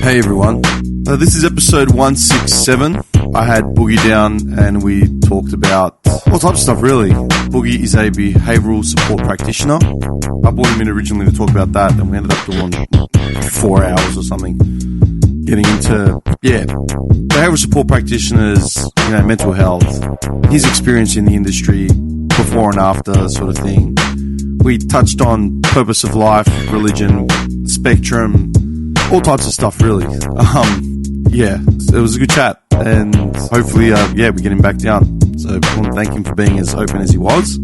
Hey everyone, this is episode 167. I had Boogie down and we talked about all types of stuff really. Boogie is a behavioural support practitioner. I brought him in originally to talk about that and we ended up doing 4 hours or something. Getting into, behavioural support practitioners, mental health, his experience in the industry, before and after sort of thing. We touched on purpose of life, religion, spectrum, all types of stuff really. It was a good chat and hopefully, we get him back down. So I want to thank him for being as open as he was.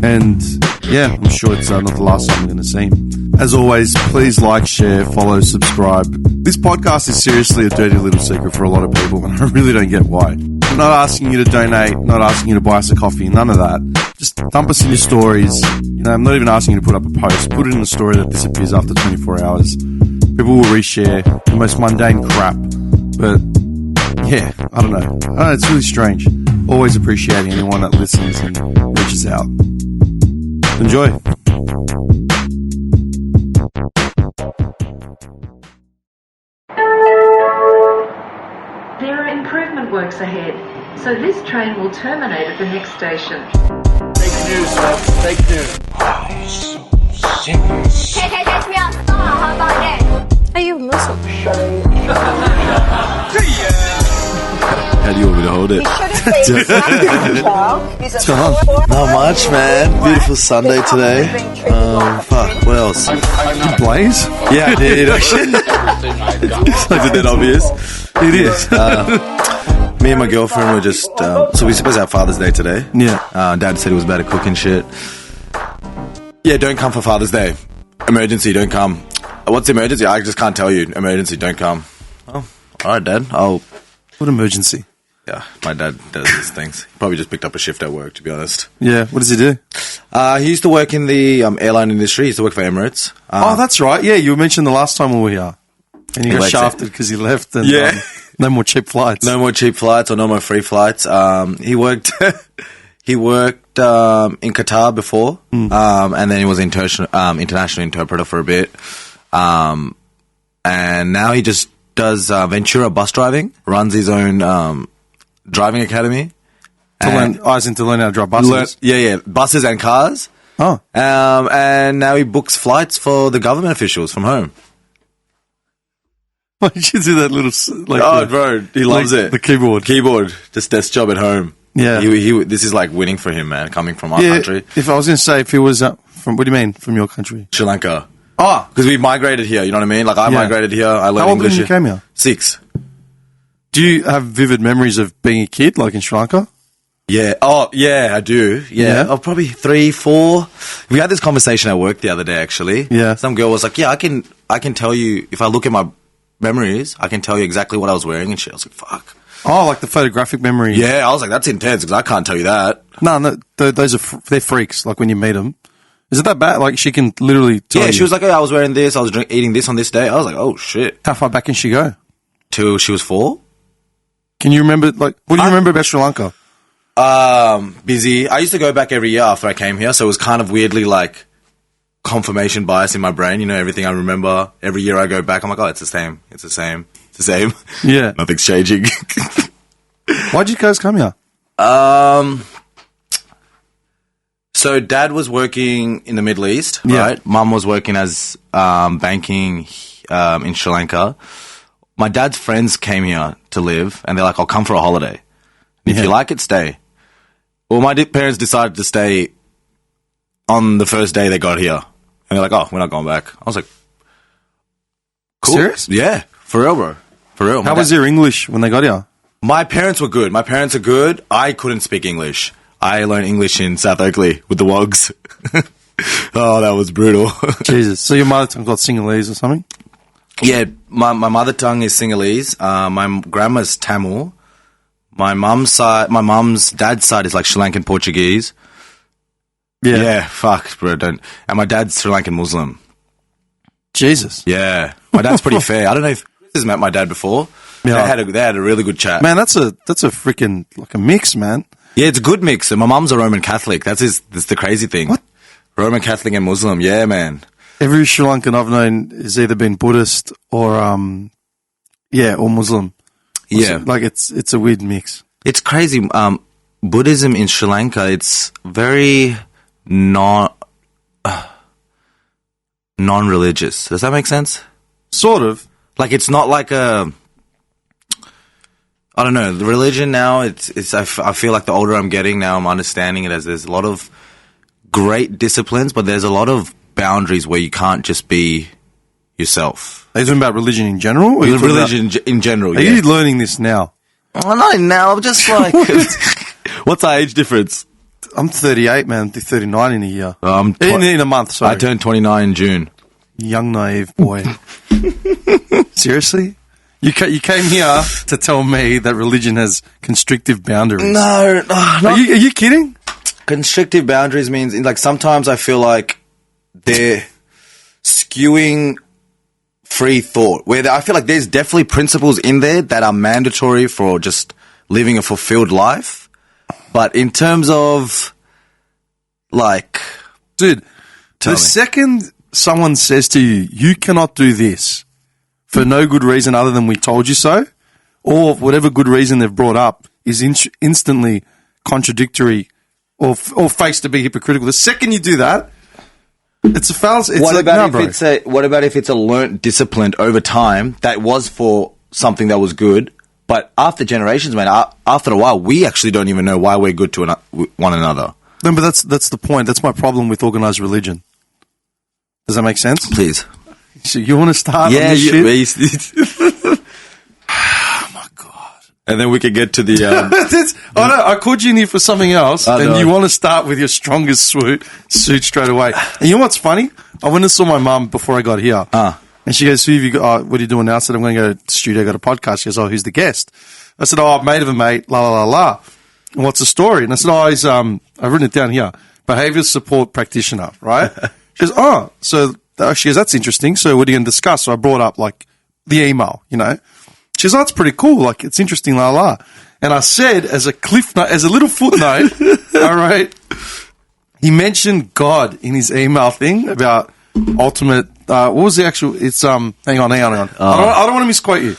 And I'm sure it's not the last time we're going to see him. As always, please like, share, follow, subscribe. This podcast is seriously a dirty little secret for a lot of people and I really don't get why. I'm not asking you to donate, not asking you to buy us a coffee, none of that. Just dump us in your stories. I'm not even asking you to put up a post. Put it in a story that disappears after 24 hours. People will reshare the most mundane crap. But, I don't know. It's really strange. Always appreciating anyone that listens and reaches out. Enjoy. There are improvement works ahead, so this train will terminate at the next station. Fake news, folks. Fake news. Why so serious? How about that? Are you Muslim? How do you want me to hold it? What's going on? Not much, man. Beautiful Sunday today. What else? Did you blaze? Yeah, I did actually. Is that obvious? It is. Me and my girlfriend were just, so we supposed to have Father's Day today. Yeah. Dad said he was about to cook and shit. Yeah, don't come for Father's Day. Emergency, don't come. What's the emergency? I just can't tell you. Emergency, don't come. Oh, alright, Dad. What emergency? Yeah, my dad does these things. He probably just picked up a shift at work, to be honest. Yeah, what does he do? He used to work in the airline industry. He used to work for Emirates. That's right. Yeah, you mentioned the last time we were here. And you got shafted because he left. And, no more cheap flights. No more cheap flights or no more free flights. He worked in Qatar before, and then he was international interpreter for a bit. And now he just does Ventura bus driving, runs his own driving academy. To learn how to drive buses? Buses and cars. Oh. And now he books flights for the government officials from home. Why did you do that little... bro, he loves it. The keyboard. Just desk job at home. Yeah. This is like winning for him, man, coming from our country. If I was going to say, if he was from... What do you mean, from your country? Sri Lanka. Oh. Because we migrated here, you know what I mean? Like, I migrated here, I learned English. How old when you came here? 6. Do you have vivid memories of being a kid, like in Sri Lanka? Yeah. Oh, yeah, I do. Yeah. Oh, probably 3, 4. We had this conversation at work the other day, actually. Yeah. Some girl was like, I can tell you, if I look at my memories, I can tell you exactly what I was wearing and shit. I was like, fuck. Oh, like the photographic memory. Yeah, I was like, that's intense, because I can't tell you that. No, those are, they're freaks, like when you meet them. Is it that bad? Like, she can literally tell you? Yeah, she was like, I was wearing this, I was eating this on this day. I was like, oh, shit. How far back can she go? Till she was 4. Can you remember, what do you remember about Sri Lanka? Busy. I used to go back every year after I came here, so it was kind of weirdly like confirmation bias in my brain. Everything I remember, every year I go back, I'm like, oh, it's the same. Yeah. Nothing's changing. Why'd you guys come here? So Dad was working in the Middle East, right? Mum was working as banking in Sri Lanka. My dad's friends came here to live, and they're like, I'll come for a holiday. If you like it, stay. Well, my parents decided to stay on the first day they got here. And they're like, oh, we're not going back. I was like, cool. Serious? Yeah, for real, bro. For real. How was their English when they got here? My parents were good. My parents are good. I couldn't speak English. I learned English in South Oakley with the Wogs. Oh, that was brutal. Jesus. So your mother tongue got Sinhalese or something? Yeah, my mother tongue is Sinhalese. My grandma's Tamil. My mum's dad's side is like Sri Lankan Portuguese. Yeah, fuck, bro, don't. And my dad's Sri Lankan Muslim. Jesus. Yeah, my dad's pretty fair. I don't know if Chris has met my dad before. Yeah. They had a really good chat. Man, that's a freaking, like a mix, man. Yeah, it's a good mix. And my mum's a Roman Catholic. That's the crazy thing. What? Roman Catholic and Muslim. Yeah, man. Every Sri Lankan I've known has either been Buddhist or Yeah, or Muslim. Yeah. Like it's a weird mix. It's crazy. Buddhism in Sri Lanka, it's very non-religious. Does that make sense? Sort of. Like, it's not like I don't know. The religion now, I feel like the older I'm getting now, I'm understanding it as there's a lot of great disciplines, but there's a lot of boundaries where you can't just be yourself. Are you talking about religion in general? Or Religion in general, Are you learning this now? Oh, not now. I'm just like... What's our age difference? I'm 38, man. 39 in a year. In a month, sorry. I turned 29 in June. Young, naive boy. Seriously? You came here to tell me that religion has constrictive boundaries. No. Are you kidding? Constrictive boundaries means, like, sometimes I feel like they're skewing free thought. Where I feel like there's definitely principles in there that are mandatory for just living a fulfilled life. But in terms of, like... Dude, second someone says to you, you cannot do this for no good reason other than we told you so, or whatever good reason they've brought up is instantly contradictory or face to be hypocritical. The second you do that, it's a fallacy. What about if it's a learnt discipline over time that was for something that was good, but after generations, man, after a while, we actually don't even know why we're good to one another. No, but that's the point. That's my problem with organised religion. Does that make sense? Please. So you want to start on this shit? Oh, my God. And then we can get to the... I know, I called you in here for something else, and you want to start with your strongest suit straight away. And you know what's funny? I went and saw my mum before I got here. And she goes, what are you doing now? I said, I'm going to go to the studio, go to a podcast. She goes, oh, who's the guest? I said, oh, mate of a mate, la, la, la, la. And what's the story? And I said, he's, I've written it down here, behavioural support practitioner, right? She goes, oh, so she goes, that's interesting. So what are you going to discuss? So I brought up, like, the email, you know. She goes, oh, it's pretty cool. Like, it's interesting, la, la. And I said, as a cliff note, as a little footnote, all right, he mentioned God in his email thing about ultimate, what was the actual, it's, hang on. I don't want to misquote you.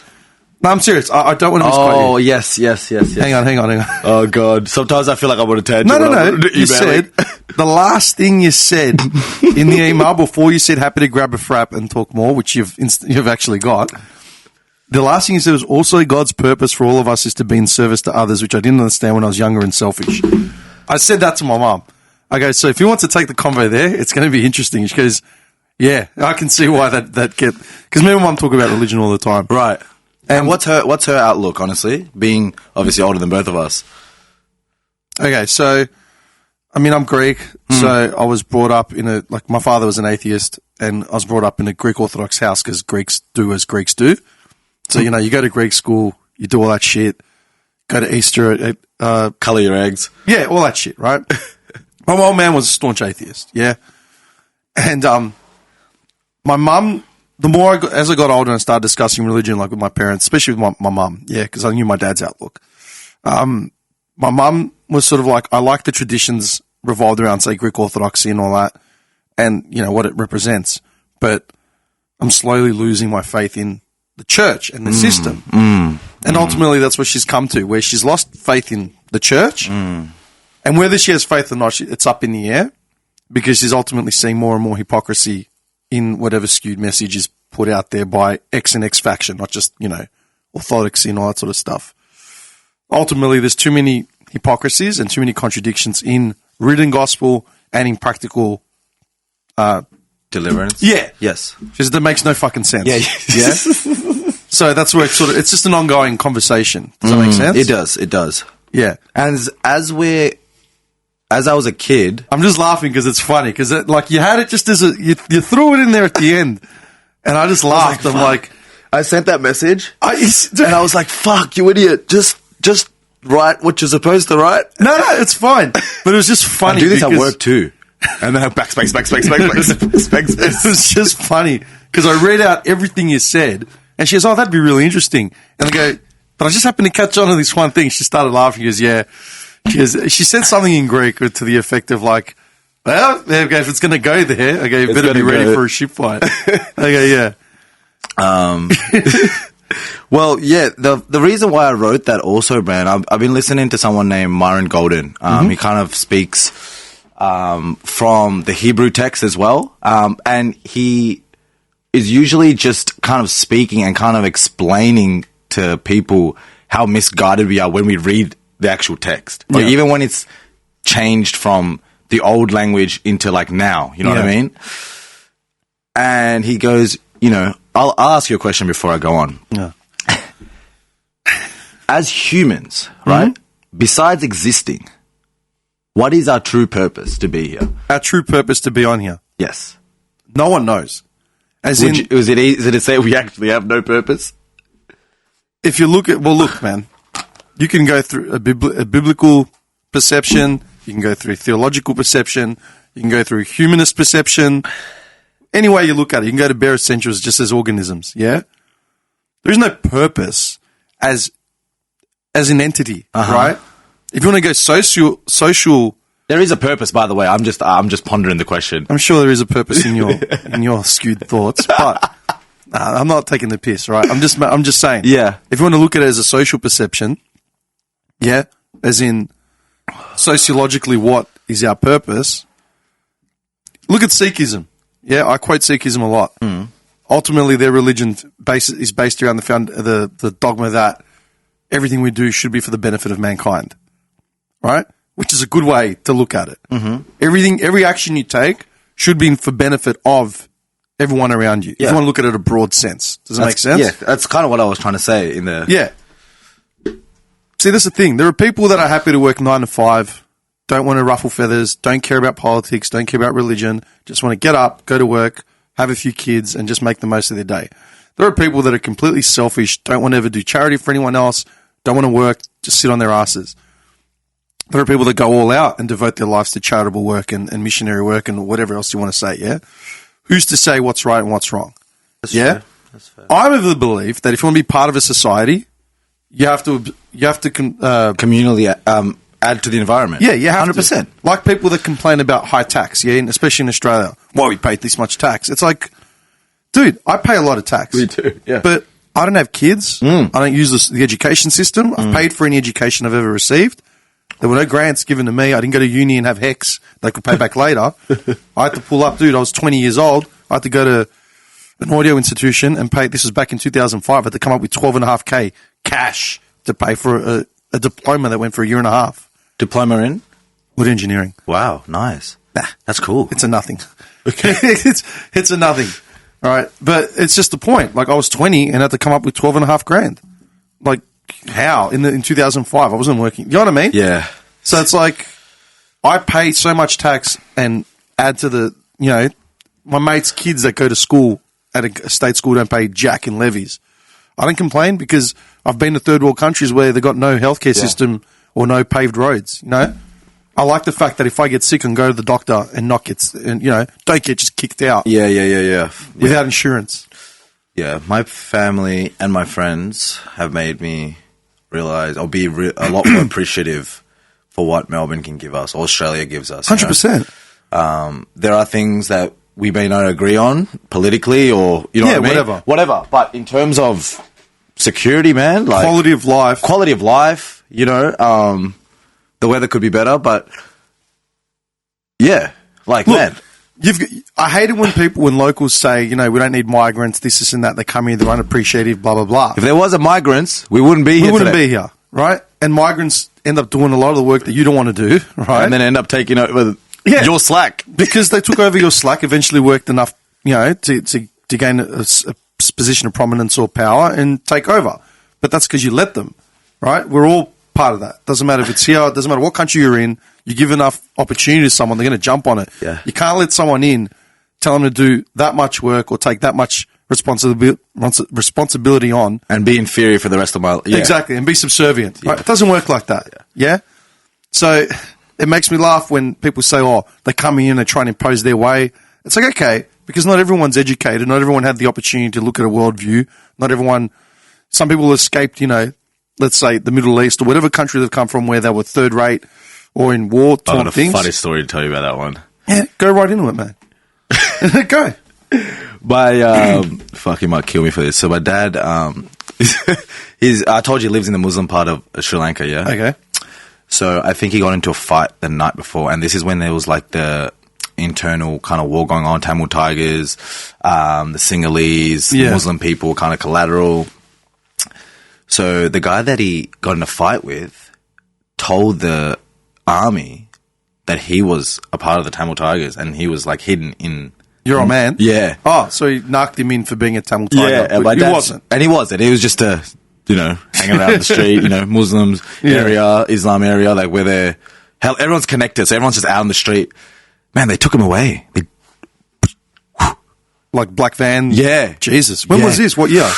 No, I'm serious. I don't want to misquote you. Oh, yes. Hang on. Oh, God. Sometimes I feel like I want to tangent. No. You said, the last thing you said in the email before you said happy to grab a frap and talk more, which you've actually got, the last thing you said was also God's purpose for all of us is to be in service to others, which I didn't understand when I was younger and selfish. I said that to my mum. I go, so if you want to take the convo there, it's going to be interesting. She goes, yeah, I can see why that get, because me and mum talk about religion all the time. Right. And what's her outlook, honestly, being obviously older than both of us? Okay, so, I mean, I'm Greek, so I was brought up in my father was an atheist, and I was brought up in a Greek Orthodox house because Greeks do as Greeks do. So, you know, you go to Greek school, you do all that shit, go to Easter, colour your eggs. Yeah, all that shit, right? My old man was a staunch atheist, yeah. And my mum, as I got older and started discussing religion, like with my parents, especially with my mum, yeah, because I knew my dad's outlook. My mum was sort of like, I like the traditions revolved around, say, Greek Orthodoxy and all that, and, you know, what it represents. But I'm slowly losing my faith in the church and the system. And ultimately that's what she's come to, where she's lost faith in the church. And whether she has faith or not, it's up in the air because she's ultimately seeing more and more hypocrisy in whatever skewed message is put out there by X and X faction, not just, you know, orthodoxy and all that sort of stuff. Ultimately, there's too many hypocrisies and too many contradictions in written gospel and in practical deliverance. Yeah. Yes. Because that makes no fucking sense. Yeah. Yeah. So that's where it's just an ongoing conversation. Does that make sense? It does. Yeah. And as I was a kid, I'm just laughing because it's funny because like you had it just as you threw it in there at the end, and I just laughed. I'm like, I sent that message, and I was like, "Fuck, you idiot! Just write what you're supposed to write." No, it's fine. But it was just funny. I do this at work too, and then backspace. It was just funny because I read out everything you said, and she goes, "Oh, that'd be really interesting." And I go, "But I just happened to catch on to this one thing." She started laughing. She goes, "Yeah." She said something in Greek to the effect of like, well, if it's going to go there, okay, you better be ready for a ship fight. Okay, yeah. Well, yeah, the reason why I wrote that also, Brand, I've been listening to someone named Myron Golden. He kind of speaks from the Hebrew text as well. And he is usually just kind of speaking and kind of explaining to people how misguided we are when we read the actual text. Like, even when it's changed from the old language into like now, you know what I mean? And he goes, you know, I'll ask you a question before I go on. Yeah. As humans, right, besides existing, what is our true purpose to be here? Our true purpose to be on here. Yes. No one knows. Is it easy to say we actually have no purpose? If you look man, you can go through a biblical perception, you can go through theological perception, you can go through humanist perception. Any way you look at it, you can go to bare essentials just as organisms, yeah? There's no purpose as an entity, right? If you want to go social... There is a purpose, by the way. I'm just pondering the question. I'm sure there is a purpose in your skewed thoughts, but I'm not taking the piss, right? I'm just saying. Yeah. If you want to look at it as a social perception, yeah, as in sociologically what is our purpose, look at Sikhism. Yeah, I quote Sikhism a lot. Ultimately, their religion is based around the dogma that everything we do should be for the benefit of mankind, right? Which is a good way to look at it. Every action you take should be for benefit of everyone around you. If you want to look at it in a broad sense. Does that make sense? Yeah, that's kind of what I was trying to say in there. Yeah. See, that's the thing. There are people that are happy to work 9 to 5, don't want to ruffle feathers, don't care about politics, don't care about religion, just want to get up, go to work, have a few kids, and just make the most of their day. There are people that are completely selfish, don't want to ever do charity for anyone else, don't want to work, just sit on their asses. There are people that go all out and devote their lives to charitable work and missionary work and whatever else you want to say, yeah? Who's to say what's right and what's wrong? That's yeah? fair. That's fair. I'm of the belief that if you want to be part of a society, you have to communally add to the environment. Yeah, you have 100%. to. Like people that complain about high tax, yeah, and especially in Australia. Why we pay this much tax? It's like, dude, I pay a lot of tax. We do, yeah. But I don't have kids. I don't use the education system. I've paid for any education I've ever received. There were no grants given to me. I didn't go to uni and have HECS that I could pay back later. I had to pull up, dude. I was 20 years old. I had to go to an audio institution and pay. This was back in 2005. I had to come up with $12.5K cash to pay for a diploma that went for a year and a half. Diploma in? Wood engineering. Wow, nice. Nah, that's cool. It's a nothing. Okay. it's a nothing. All right. But it's just the point. Like, I was 20 and had to come up with $12.5 grand. Like, how? In 2005, I wasn't working. You know what I mean? Yeah. So it's like, I pay so much tax and add to the, you know, my mates' kids that go to school at a state school don't pay jack in levies. I don't complain because I've been to third world countries where they've got no healthcare system or no paved roads, you know? I like the fact that if I get sick and go to the doctor and don't get just kicked out. Yeah. Without insurance. Yeah, my family and my friends have made me realize I'll be a lot more appreciative for what Melbourne can give us, or Australia gives us. 100%. There are things that we may not agree on politically, or you know what I mean? Whatever. But in terms of security, man, like quality of life, you know, the weather could be better, but yeah, like, look, man. I hate it when locals say, you know, we don't need migrants, this and that. They come here, they're unappreciative, blah, blah, blah. If there wasn't migrants, we wouldn't be here. We wouldn't be here, right? And migrants end up doing a lot of the work that you don't want to do, right? And then end up taking over your slack. Because they took over your slack, eventually worked enough, you know, to gain a position of prominence or power and take over. But that's because you let them, right? We're all part of that. Doesn't matter if it's here, it doesn't matter what country you're in. You give enough opportunity to someone, they're going to jump on it. Yeah. You can't let someone in, tell them to do that much work or take that much responsibility on. And be inferior for the rest of my life. Yeah. Exactly, and be subservient. Right? It doesn't work like that. Yeah? So it makes me laugh when people say, oh, they come in and they try and impose their way. It's like, okay, because not everyone's educated. Not everyone had the opportunity to look at a worldview. Some people escaped, you know, let's say the Middle East or whatever country they've come from where they were third rate or in war I've got a things. funny story to tell you about that one. Yeah, go right into it, man. Go. Fuck, he might kill me for this. So my dad, I told you he lives in the Muslim part of Sri Lanka, yeah? Okay. So I think he got into a fight the night before, and this is when there was like the internal kind of war going on, Tamil Tigers, the Sinhalese, the Muslim people, kind of collateral. So the guy that he got in a fight with told the army that he was a part of the Tamil Tigers, and he was like hidden in... Your old man? Yeah. Oh, so he knocked him in for being a Tamil Tiger. Yeah, but he wasn't. And he wasn't. He was just hanging around the street, Muslims area, Islam area, like where they're... Hell, everyone's connected, so everyone's just out on the street. Man, they took him away. Like black van? Yeah. Jesus. When was this? What year?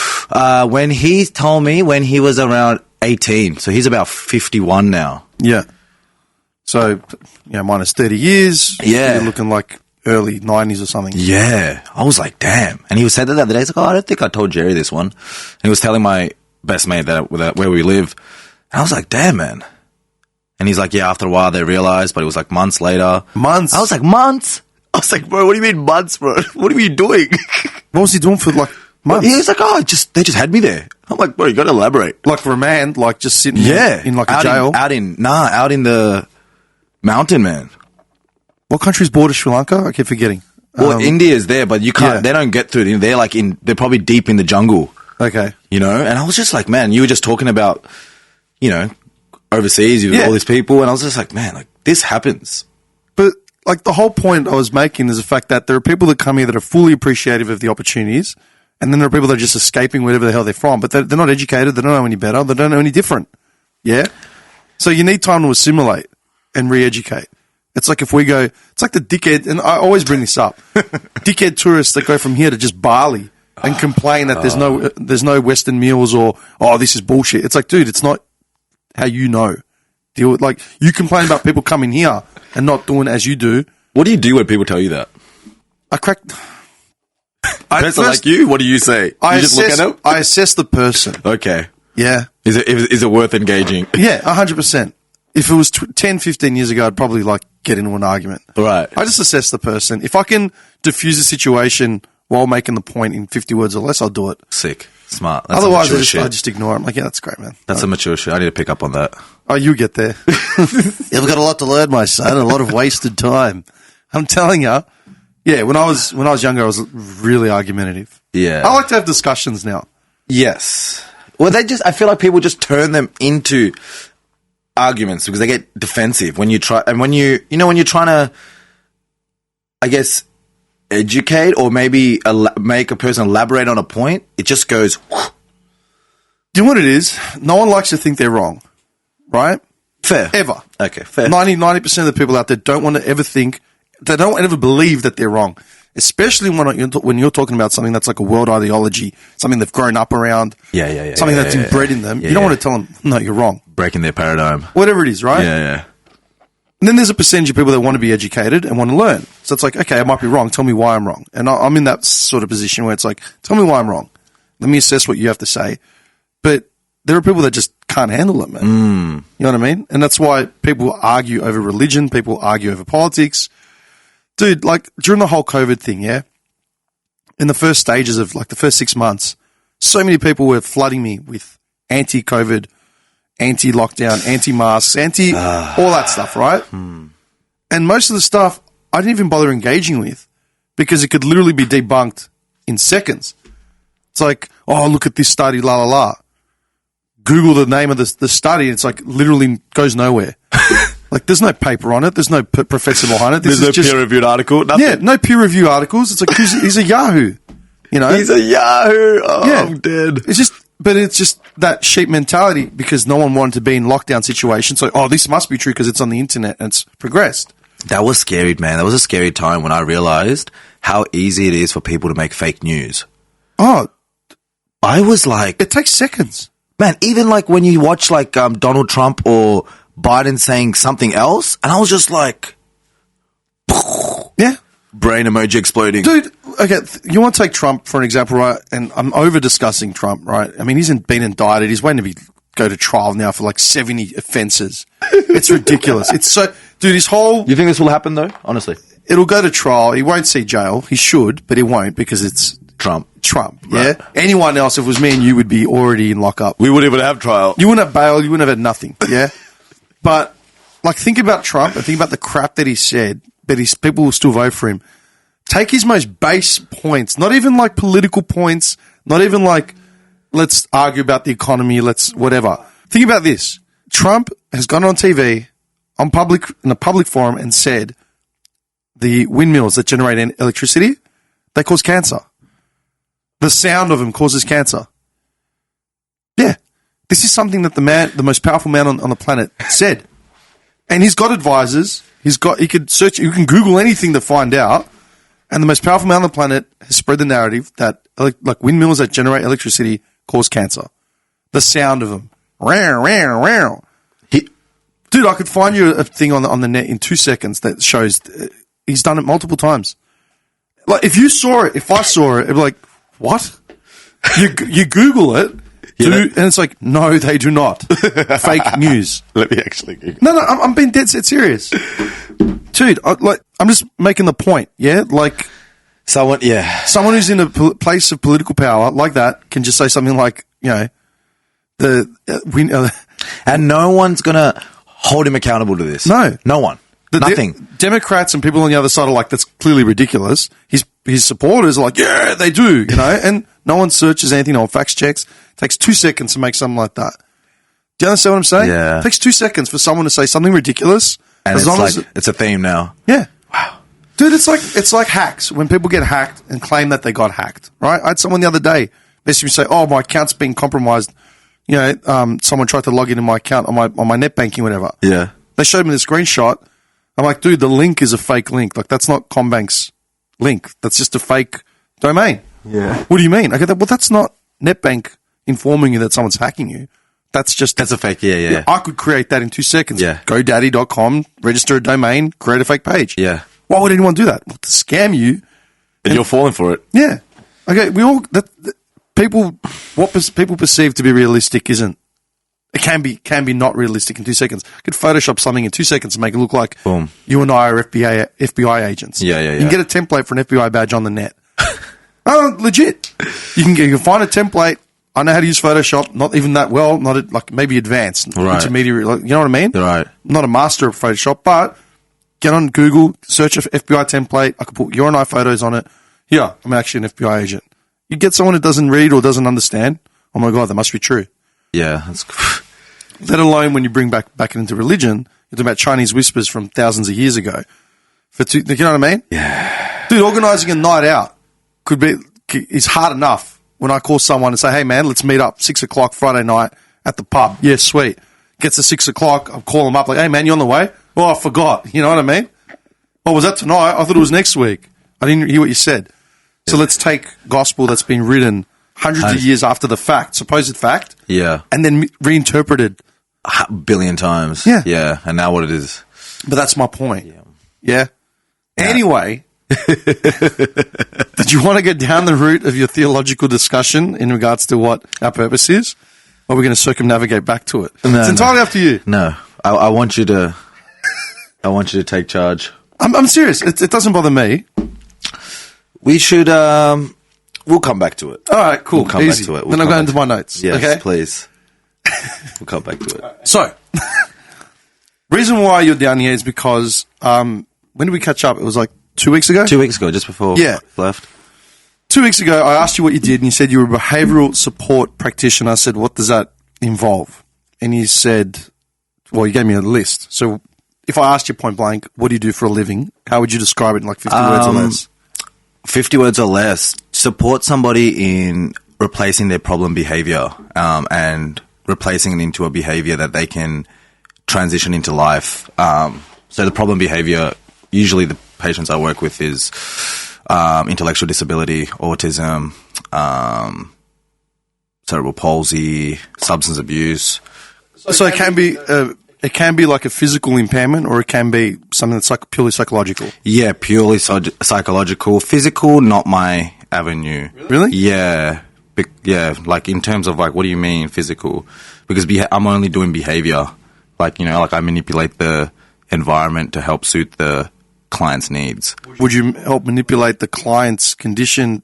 When he told me when he was around 18. So he's about 51 now. Yeah. So, minus 30 years. Yeah. You're looking like early 90s or something. Yeah. I was like, damn. And he said that the other day. He's like, I don't think I told Jerry this one. And he was telling my best mate that where we live. And I was like, damn, man. And he's like, yeah, after a while they realized, but it was like months later. Months? I was like, months? I was like, bro, what do you mean months, bro? What are you doing? What was he doing for like months? He was like, they just had me there. I'm like, bro, you got to elaborate. Like remand, like just sitting in like a jail? Out in the mountain, man. What country's border Sri Lanka? I keep forgetting. Well, India's there, but you can't, they don't get through. They're like they're probably deep in the jungle. Okay. And I was just like, man, you were just talking about, overseas, all these people. And I was just like, man, like this happens. But like the whole point I was making is the fact that there are people that come here that are fully appreciative of the opportunities. And then there are people that are just escaping wherever the hell they're from. But they're not educated. They don't know any better. They don't know any different. Yeah. So you need time to assimilate and re-educate. It's like if we go, it's like the dickhead, and I always bring this up, dickhead tourists that go from here to just Bali and complain that there's no Western meals or, this is bullshit. It's like, dude, it's not how you know. Deal with, like, you complain about people coming here and not doing as you do. What do you do when people tell you that? I crack. Person like you, what do you say? You just look at them? I assess the person. Okay. Yeah. Is it worth engaging? Yeah, 100%. If it was 10, 15 years ago, I'd probably like get into an argument. Right. I just assess the person. If I can diffuse a situation while making the point in 50 words or less, I'll do it. Sick. Smart. That's otherwise, I just ignore it. I'm like, yeah, that's great, man. That's a mature shit. I need to pick up on that. Oh, you get there. You've got a lot to learn, my son, a lot of wasted time. I'm telling you. Yeah, when I was younger, I was really argumentative. Yeah. I like to have discussions now. Yes. Well, I feel like people just turn them into arguments because they get defensive when you try, and when you're trying to, I guess, educate or maybe make a person elaborate on a point, it just goes. Do you know what it is? No one likes to think they're wrong, right? Fair. Ever. Okay, fair. 90% of the people out there don't want to ever think, they don't ever believe that they're wrong, especially when you're talking about something that's like a world ideology, something they've grown up around, something that's inbred in them. You don't want to tell them, no, you're wrong. Breaking their paradigm. Whatever it is, right? Yeah. And then there's a percentage of people that want to be educated and want to learn. So it's like, okay, I might be wrong. Tell me why I'm wrong. And I'm in that sort of position where it's like, tell me why I'm wrong. Let me assess what you have to say. But there are people that just can't handle it, man. You know what I mean? And that's why people argue over religion. People argue over politics. Dude, like during the whole COVID thing, yeah, in the first stages of like the first 6 months, so many people were flooding me with anti-COVID, anti-lockdown, anti-masks, all that stuff, right? And most of the stuff I didn't even bother engaging with because it could literally be debunked in seconds. It's like, oh, look at this study, la la la. Google the name of the study, and it's like literally goes nowhere. Like, there's no paper on it. There's no professor behind it. There's no peer-reviewed article? Nothing. Yeah, no peer-reviewed articles. It's like, he's a Yahoo, you know? He's a Yahoo. Oh, yeah. I'm dead. It's just that sheep mentality because no one wanted to be in lockdown situation. So, this must be true because it's on the internet and it's progressed. That was scary, man. That was a scary time when I realized how easy it is for people to make fake news. Oh. I was like... It takes seconds. Man, even like when you watch like Donald Trump or Biden saying something else, and I was just like, yeah, brain emoji exploding. Dude, okay, you want to take Trump for an example, right? And I'm over discussing Trump, right? I mean, he's been indicted. He's waiting to go to trial now for like 70 offenses. It's ridiculous. It's so, dude, his whole... You think this will happen though? Honestly. It'll go to trial. He won't see jail. He should, but he won't because it's Trump. Trump, yeah? Anyone else, if it was me and you, would be already in lockup. We wouldn't even have trial. You wouldn't have bail, you wouldn't have had nothing, yeah? But, like, think about Trump and think about the crap that he said, but people will still vote for him. Take his most base points, not even like political points, not even like, let's argue about the economy, let's whatever. Think about this. Trump has gone on TV, in a public forum and said the windmills that generate electricity, they cause cancer. The sound of them causes cancer. Yeah. This is something that the most powerful man on the planet said. And he's got advisors. He could search, you can Google anything to find out. And the most powerful man on the planet has spread the narrative that like windmills that generate electricity cause cancer. The sound of them. Dude, I could find you a thing on the net in 2 seconds that shows he's done it multiple times. Like, if I saw it, it'd be like, what? You Google it, and it's like, no, they do not. Fake news. Let me actually Google. No, I'm being dead set serious. Dude, I'm just making the point, yeah? Like, someone who's in a place of political power like that can just say something like, and no one's going to hold him accountable to this. No one. Nothing. Democrats and people on the other side are like, that's clearly ridiculous. His supporters are like, yeah, they do, and no one searches anything, no one fact checks. It takes 2 seconds to make something like that. Do you understand what I'm saying? Yeah. It takes 2 seconds for someone to say something ridiculous. And it's a theme now. Yeah. Wow. Dude, it's like hacks. When people get hacked and claim that they got hacked, right? I had someone the other day basically say, oh, my account's been compromised. Someone tried to log into my account on my net banking, whatever. Yeah. They showed me the screenshot. I'm like, dude, the link is a fake link. Like, that's not Combank's link. That's just a fake domain. Yeah. What do you mean? I go, well, that's not NetBank informing you that someone's hacking you. That's a fake, yeah. I could create that in 2 seconds. Yeah. GoDaddy.com, register a domain, create a fake page. Yeah. Why would anyone do that? Well, to scam you. And you're falling for it. Yeah. Okay, what people perceive to be realistic isn't. It can be not realistic in 2 seconds. I could Photoshop something in 2 seconds and make it look like Boom. You and I are FBI agents. Yeah. You can get a template for an FBI badge on the net. Oh, legit. You can find a template. I know how to use Photoshop, not even that well, maybe advanced, intermediate, you know what I mean? Right. I'm not a master of Photoshop, but get on Google, search an FBI template. I could put you and I photos on it. Yeah, I'm actually an FBI agent. You get someone who doesn't read or doesn't understand. Oh my God, that must be true. Yeah, that's Let alone when you bring back into religion, you're talking about Chinese whispers from thousands of years ago. You know what I mean? Yeah. Dude, organising a night out is hard enough. When I call someone and say, hey man, let's meet up 6 o'clock Friday night at the pub. Yeah, sweet. Gets to 6 o'clock, I'll call them up like, hey man, you on the way? Oh, I forgot. You know what I mean? Oh, was that tonight? I thought it was next week. I didn't hear what you said. So let's take gospel that's been written hundreds of years after the fact, supposed fact. Yeah. And then reinterpreted. A billion times. Yeah. Yeah. And now what it is. But that's my point. Yeah. Anyway, did you want to get down the route of your theological discussion in regards to what our purpose is? Or are we going to circumnavigate back to it? It's entirely up to you. No. I want you to take charge. I'm serious. It doesn't bother me. We should, we'll come back to it. All right, cool. We'll come back to it. Then I'll go into my notes. Yes, okay? please. We'll come back to it. So, reason why you're down here is because, when did we catch up? It was like 2 weeks ago? 2 weeks ago, just before I left. 2 weeks ago, I asked you what you did, and you said you were a behavioural support practitioner. I said, what does that involve? And you said, well, you gave me a list. So, if I asked you point blank, what do you do for a living? How would you describe it in like 50 words or less? 50 words or less. Support somebody in replacing their problem behavior and replacing it into a behavior that they can transition into life. So the problem behavior, usually the patients I work with is intellectual disability, autism, cerebral palsy, substance abuse. So it can be like a physical impairment, or it can be something that's like purely psychological. Yeah, purely psychological. Physical, not my avenue. Really? Yeah. Yeah, like in terms of like, what do you mean physical? Because I'm only doing behavior. Like, like I manipulate the environment to help suit the client's needs. Would you help manipulate the client's condition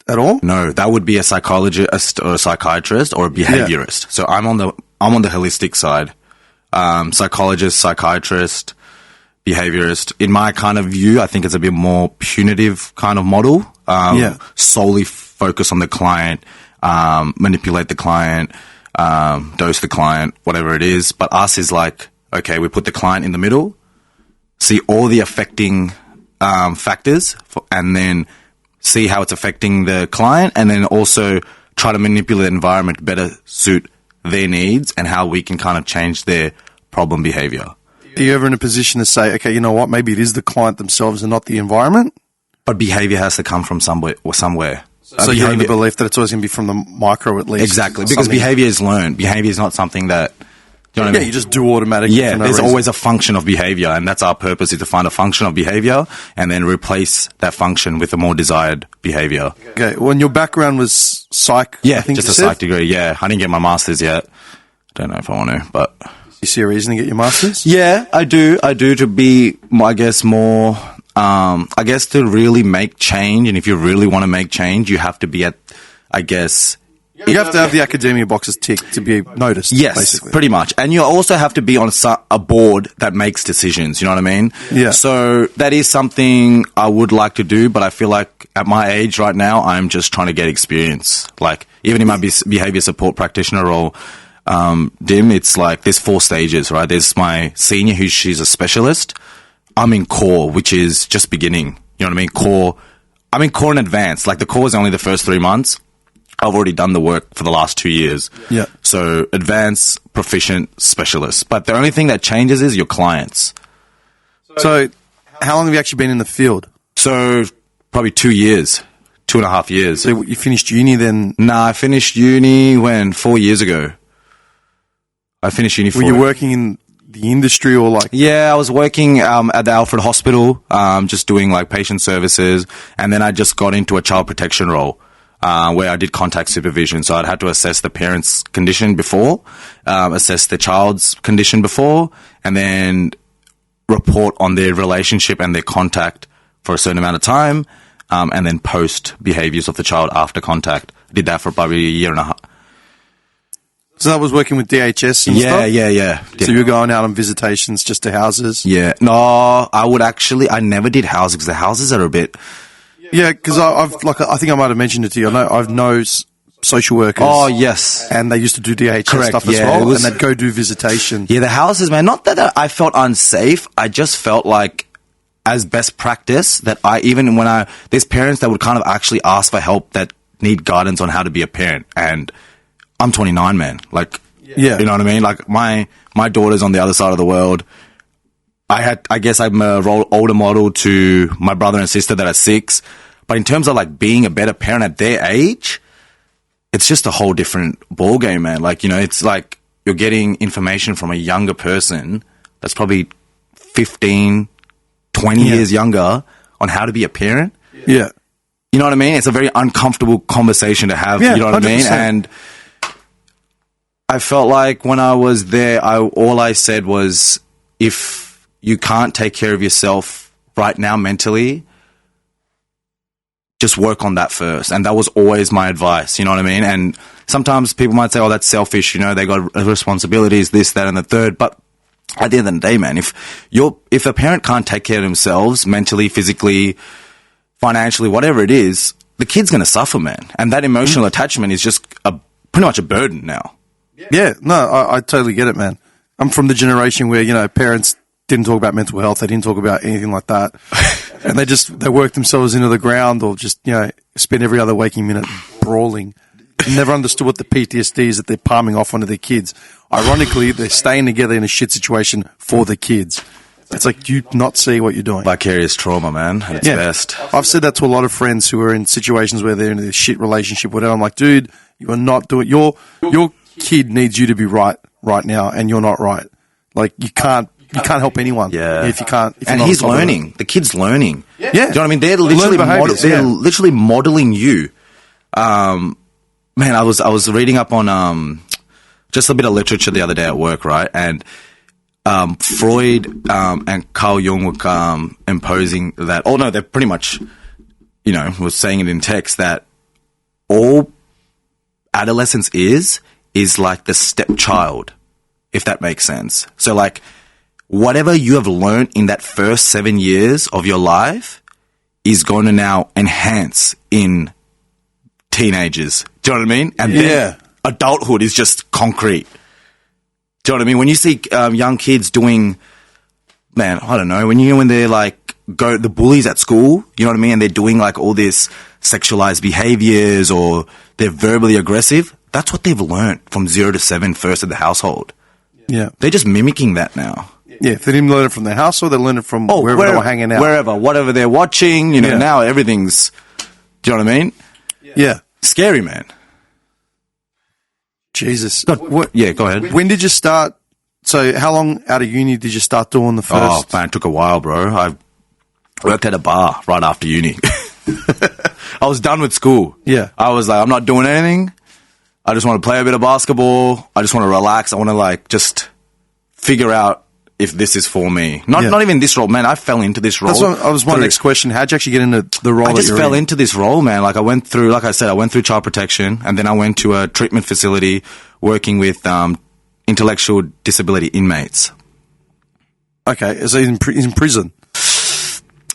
at all? No, that would be a psychologist or a psychiatrist or a behaviorist. So I'm on the holistic side. Psychologist, psychiatrist, behaviorist. In my kind of view, I think it's a bit more punitive kind of model. Solely focus on the client, manipulate the client, dose the client, whatever it is. But us is like, okay, we put the client in the middle, see all the affecting factors, and then see how it's affecting the client, and then also try to manipulate the environment to better suit their needs and how we can kind of change their problem behavior. Are you ever in a position to say, okay, you know what, maybe it is the client themselves and not the environment? But behavior has to come from somewhere. So you're in the belief that it's always going to be from the micro at least? Exactly, because behavior is learned. Behavior is not something that... You know what I mean? You just do automatically. Yeah, there's always a function of behavior, and that's our purpose, is to find a function of behavior and then replace that function with a more desired behavior. Okay, well, and your background was psych? Yeah, I think just a psych degree, yeah. I didn't get my master's yet. Don't know if I want to, but... You see a reason to get your master's? Yeah, I do to be, I guess, more... I guess to really make change, and if you really want to make change, you have to be at, I guess... You have to have the academia boxes ticked to be noticed. Yes, basically. Pretty much. And you also have to be on a board that makes decisions, you know what I mean? Yeah. So that is something I would like to do, but I feel like at my age right now, I'm just trying to get experience. Like, even in my behavior support practitioner role, Dim, it's like there's 4 stages, right? There's my senior, she's a specialist. I'm in core, which is just beginning. You know what I mean? Core. I'm in core and advanced. Like, the core is only the first 3 months. I've already done the work for the last 2 years. Yeah. So advanced, proficient, specialist. But the only thing that changes is your clients. So how long have you actually been in the field? So probably 2 years, 2.5 years. So you finished uni then? Nah, I finished uni 4 years ago. I finished uni. Were you working in the industry or like? Yeah, I was working at the Alfred Hospital, just doing like patient services. And then I just got into a child protection role. Where I did contact supervision. So I'd had to assess the parent's condition before, assess the child's condition before, and then report on their relationship and their contact for a certain amount of time, and then post behaviours of the child after contact. I did that for probably a year and a half. So that was working with DHS and stuff? Yeah. So you were going out on visitations just to houses? Yeah. No, I never did houses, because the houses are a bit... Yeah, because I think I might have mentioned it to you. I've known social workers. Oh, yes. And they used to do DHS stuff as well, and they'd go do visitation. Yeah, the houses, man, not that I felt unsafe. I just felt like, as best practice, that there's parents that would kind of actually ask for help that need guidance on how to be a parent. And I'm 29, man. Like, you know what I mean? Like, my daughter's on the other side of the world. I guess I'm a older model to my brother and sister that are 6. But in terms of like being a better parent at their age, it's just a whole different ball game, man. Like, you know, it's like you're getting information from a younger person that's probably 15, 20 years younger on how to be a parent. Yeah. You know what I mean? It's a very uncomfortable conversation to have. Yeah, you know what 100%. I mean? And I felt like when I was there, all I said was, if you can't take care of yourself right now mentally, just work on that first. And that was always my advice, you know what I mean? And sometimes people might say, oh, that's selfish, you know, they got responsibilities, this, that, and the third. But at the end of the day, man, if a parent can't take care of themselves mentally, physically, financially, whatever it is, the kid's going to suffer, man. And that emotional attachment is just pretty much a burden now. Yeah, no, I totally get it, man. I'm from the generation where, you know, parents didn't talk about mental health. They didn't talk about anything like that. And they worked themselves into the ground, or just, you know, spend every other waking minute brawling. Never understood what the PTSD is that they're palming off onto their kids. Ironically, they're staying together in a shit situation for the kids. It's like, do you not see what you're doing? Vicarious trauma, man, at its best. I've said that to a lot of friends who are in situations where they're in a shit relationship, whatever. I'm like, dude, you are not doing, your kid needs you to be right now, and you're not right. Like, you can't help anyone. Yeah. If you can't. If and you're not he's learning. The kid's learning. Yeah. Do you know what I mean? They're literally modeling you. Man, I was reading up on just a bit of literature the other day at work, right? And Freud and Carl Jung were imposing that. Oh no, they're pretty much, you know, was saying it in text that all adolescence is like the stepchild, if that makes sense. So like whatever you have learned in that first 7 years of your life is going to now enhance in teenagers. Do you know what I mean? And then adulthood is just concrete. Do you know what I mean? When you see young kids doing, man, I don't know, when they're like, the bullies at school, you know what I mean? And they're doing like all this sexualized behaviors or they're verbally aggressive. That's what they've learned from 0 to 7 first in the household. Yeah. They're just mimicking that now. Yeah, if they didn't learn it from their household, they learned it from wherever they were hanging out. Whatever they're watching, now everything's, do you know what I mean? Yeah. Scary, man. Jesus. Yeah, go ahead. When did you start? So how long out of uni did you start doing the first? Oh, man, it took a while, bro. I worked at a bar right after uni. I was done with school. Yeah. I was like, I'm not doing anything. I just want to play a bit of basketball. I just want to relax. I want to like just figure out if this is for me. Not even this role, man. I fell into this role. That was my next question. How'd you actually get into the role? I just fell into this role, man. Like I went through child protection, and then I went to a treatment facility working with intellectual disability inmates. Okay, so he's in prison.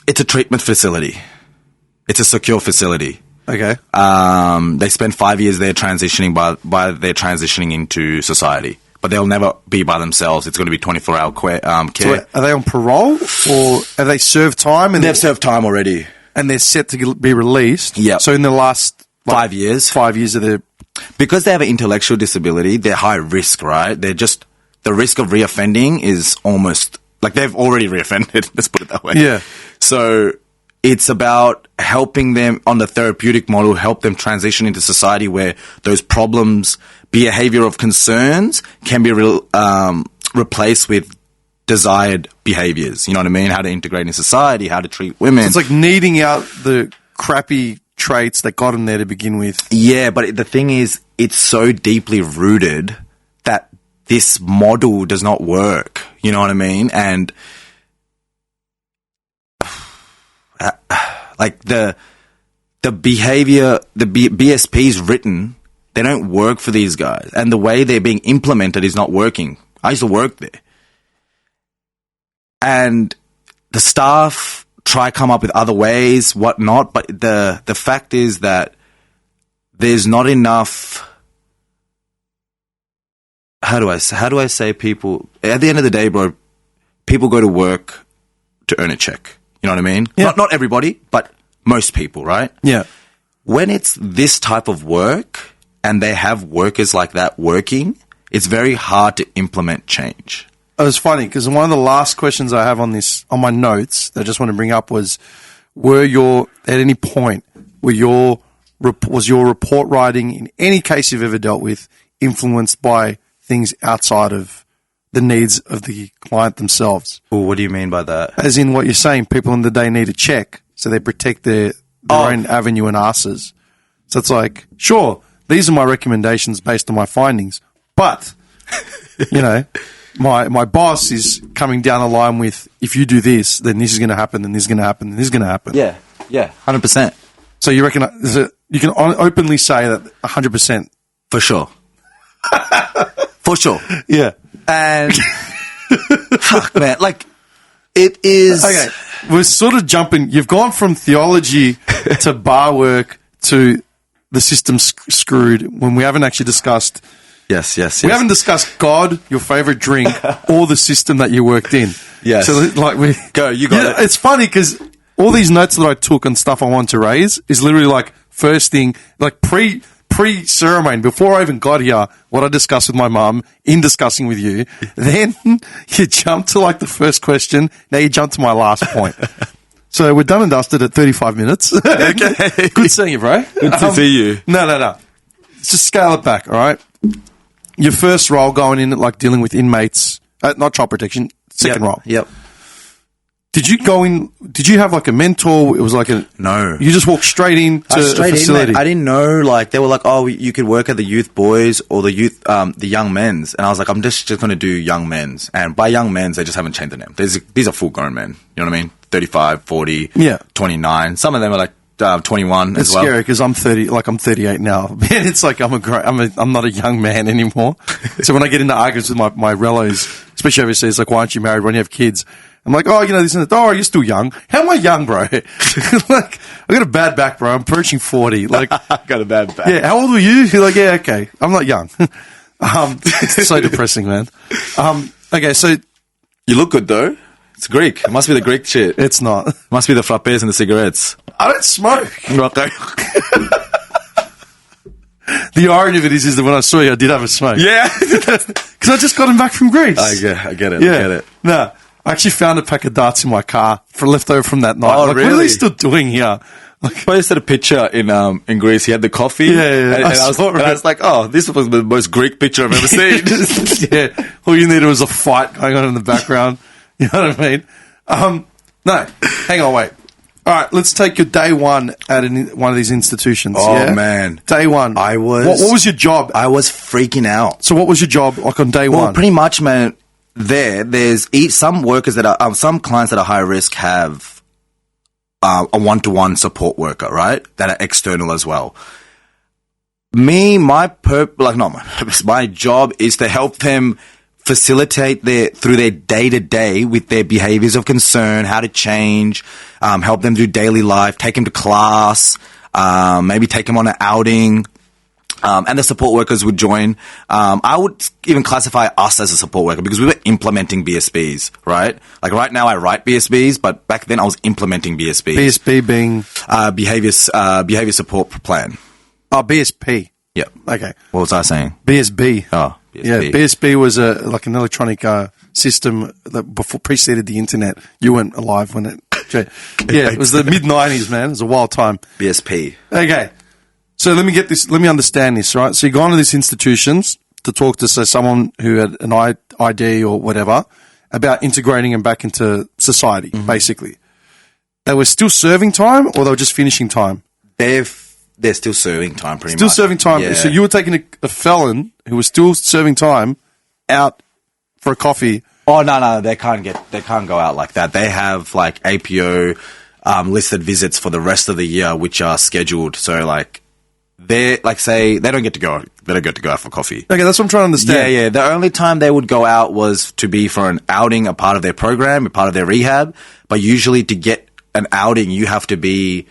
It's a treatment facility. It's a secure facility. Okay. They spend 5 years there transitioning by they're transitioning into society. But they'll never be by themselves. It's going to be 24-hour care. So are they on parole or have they served time? And they've served time already. And they're set to be released? Yeah. So in the last 5 years. 5 years of their... Because they have an intellectual disability, they're high risk, right? They're just... The risk of reoffending is almost... Like they've already reoffended. Let's put it that way. Yeah. So it's about helping them on the therapeutic model, help them transition into society where those problems... behavior of concerns can be replaced with desired behaviors. You know what I mean? How to integrate in society, how to treat women. So it's like kneading out the crappy traits that got them there to begin with. Yeah, but the thing is, it's so deeply rooted that this model does not work. You know what I mean? And like the behavior, the BSP's written... They don't work for these guys. And the way they're being implemented is not working. I used to work there. And the staff try to come up with other ways, whatnot, but the fact is that there's not enough... How do I say people... At the end of the day, bro, people go to work to earn a check. You know what I mean? Yeah. Not everybody, but most people, right? Yeah. When it's this type of work... and they have workers like that working, it's very hard to implement change. It was funny because one of the last questions I have on my notes that I just want to bring up was, at any point, was your report writing in any case you've ever dealt with influenced by things outside of the needs of the client themselves? Well, what do you mean by that? As in what you're saying, people in the day need a check, so they protect their own avenue and asses. So it's like, sure, these are my recommendations based on my findings, but, my boss is coming down the line with, if you do this, then this is going to happen, then this is going to happen, then this is going to happen. Yeah, 100%. So you reckon you can openly say that 100%? For sure. For sure. Yeah. And, fuck, man, like, it is... Okay, we're sort of jumping. You've gone from theology to bar work to... the system's screwed when we haven't actually discussed... Yes. We haven't discussed God, your favourite drink, or the system that you worked in. Yes. So, like, you got it. It's funny because all these notes that I took on stuff I want to raise is literally like first thing, like pre-ceremony, before I even got here, what I discussed with my mum in discussing with you. Then you jump to like the first question. Now you jump to my last point. So we're done and dusted at 35 minutes. Okay. Good seeing you, bro. Good to see you. No. Let's just scale it back, all right? Your first role going in, like dealing with inmates, not child protection, second role. Yep. Did you have like a mentor? It was like No. You just walked straight into the facility. I didn't know, like, they were like, oh, you could work at the youth boys or the young men's. And I was like, I'm just going to do young men's. And by young men's, they just haven't changed the name. These are full grown men. You know what I mean? 35, 40, 29. Some of them are like 21 It's as well. scary because I'm 30, like I'm 38 now. Man, it's like I'm not a young man anymore. So when I get into arguments with my relos, especially overseas, like, why aren't you married? Why don't you have kids? I'm like, oh, this and that. Oh, you're still young. How am I young, bro? Like, I got a bad back, bro. I'm approaching 40. Like, Got a bad back. yeah, how old were you? You're like, yeah, okay. I'm not young. It's so depressing, man. Okay, so You look good though. It's Greek. It must be the Greek shit. it's not. Must be the frappes and the cigarettes. I don't smoke. Okay. The irony of it is that when I saw you, I did have a smoke. Yeah. Because I just got him back from Greece. I get it. Yeah. I get it. No, I actually found a pack of darts in my car for leftover from that night. Oh, Like, what are really? they still doing here? I posted a picture in Greece. He had the coffee. Yeah. And I was like, oh, this was the most Greek picture I've ever seen. Yeah. All you needed was a fight going on in the background. You know what I mean? No, hang on, wait. All right, let's take your day one at one of these institutions. Oh, yeah? man. Day one. I was- What was your job? I was freaking out. So what was your job like on day Well, one? pretty much, man. There's some workers that are some clients that are high risk have a one-to-one support worker, right? That are external as well. My purpose, my job is to help them facilitate through their day-to-day with their behaviors of concern, how to change, help them do daily life, take them to class, maybe take them on an outing. And the support workers would join. I would even classify us as a support worker because we were implementing BSBs, right? Like right now I write BSBs, but back then I was implementing BSBs. BSB being... behavior support plan. Oh, BSP. Yep. Okay. What was I saying? BSB. Oh, BSB. Yeah, BSB was like an electronic system that preceded the internet. You weren't alive when it... Yeah, it was the mid-90s, man. It was a wild time. BSP. Okay. So let me understand this, right? So you go into these institutions to talk to, say, someone who had an ID or whatever about integrating them back into society, basically. They were still serving time or they were just finishing time? They're still serving time pretty much. Still serving time. Yeah. So you were taking a felon who was still serving time out for a coffee. Oh, no, they can't go out like that. They have like APO listed visits for the rest of the year, which are scheduled. So like, they don't get to go out for coffee. Okay, that's what I'm trying to understand. Yeah. The only time they would go out was to be for an outing, a part of their program, a part of their rehab. But usually to get an outing, you have to be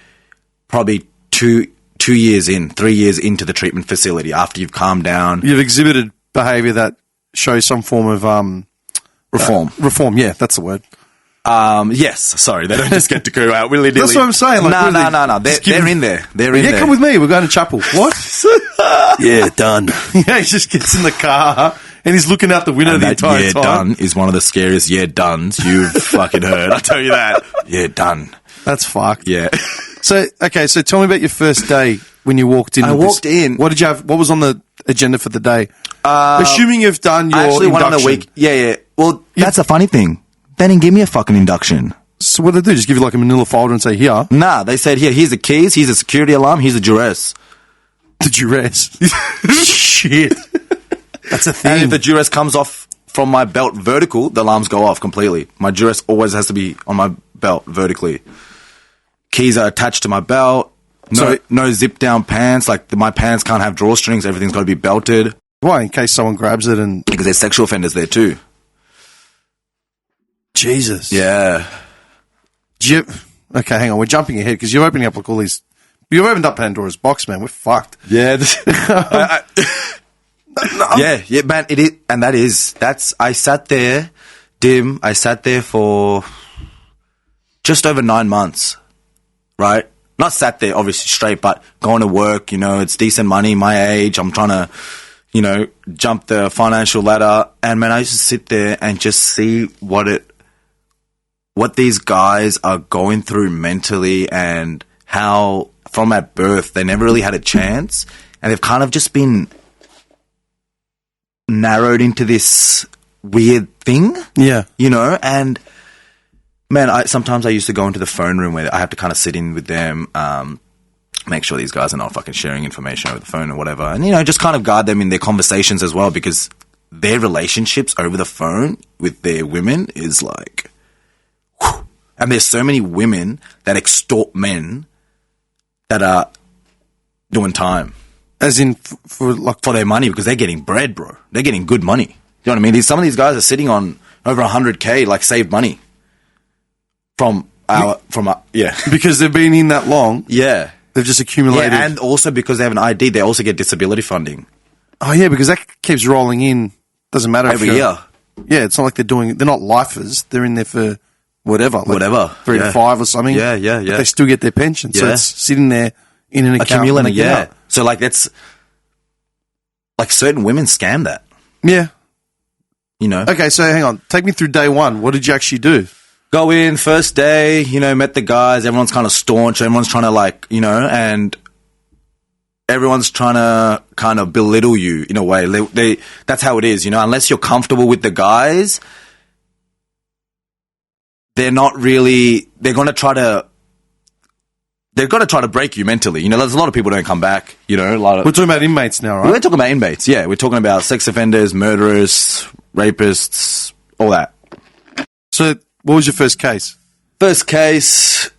probably 3 years into the treatment facility after you've calmed down. You've exhibited behaviour that shows some form of Reform. Reform, yeah, that's the word. Yes. Sorry, they don't just get to go out willy-nilly. That's what I'm saying. Like, No. They're in there. They're in there. Yeah, come with me. We're going to chapel. What? Yeah, done. Yeah, he just gets in the car and he's looking out the window And the that entire yeah time. done is one of the scariest dones you've fucking heard. I tell you that. Yeah, done. That's fucked. Yeah. So tell me about your first day when you walked in. I walked in. What did you have? What was on the agenda for the day? Assuming you've done your I actually went on a induction. week. Yeah. Well, that's a funny thing. They didn't give me a fucking induction. So what did they do? Just give you like a manila folder and say, here, Nah, they said, here's the keys, here's the security alarm, here's the duress. the duress. Shit. That's a thing. And if the duress comes off from my belt vertical, the alarms go off completely. My duress always has to be on my belt vertically. Keys are attached to my belt. No zip down pants. Like my pants can't have drawstrings. Everything's got to be belted. Why? In case someone grabs it and... Because there's sexual offenders there too. Jesus. Yeah. Okay, hang on. We're jumping ahead because you're opening up like all these... You've opened up Pandora's box, man. We're fucked. Yeah. Yeah, man. It is, and that's. I sat there, Dim. I sat there for just over 9 months, right? Not sat there, obviously straight, but going to work. It's decent money. My age, I'm trying to, jump the financial ladder. And man, I used to sit there and just see what these guys are going through mentally, and how from at birth they never really had a chance, and they've kind of just been narrowed into this weird thing. Yeah. And man, sometimes I used to go into the phone room where I have to kind of sit in with them, make sure these guys are not fucking sharing information over the phone or whatever. And, just kind of guard them in their conversations as well, because their relationships over the phone with their women is like, whew. And there's so many women that extort men that are doing time. As in for their money, because they're getting bread, bro. They're getting good money. You know what I mean? Some of these guys are sitting on over 100K, like saved money because they've been in that long. Yeah. They've just accumulated. Yeah, and also because they have an ID, they also get disability funding. Oh yeah, because that keeps rolling in. Doesn't matter every year. Yeah, it's not like they're not lifers. They're in there for whatever. 3 to 5 or something. Yeah. But they still get their pension. So it's sitting there in an account. Accumulating, yeah. So like that's like certain women scam that. Yeah. You know. Okay, so hang on. Take me through day one. What did you actually do? Go in, first day, met the guys. Everyone's kind of staunch. Everyone's trying to and everyone's trying to kind of belittle you in a way. That's how it is, unless you're comfortable with the guys, they're not really, they're going to try to break you mentally. There's a lot of people who don't come back, We're talking about inmates now, right? We're talking about inmates, yeah. We're talking about sex offenders, murderers, rapists, all that. So, what was your first case? First case,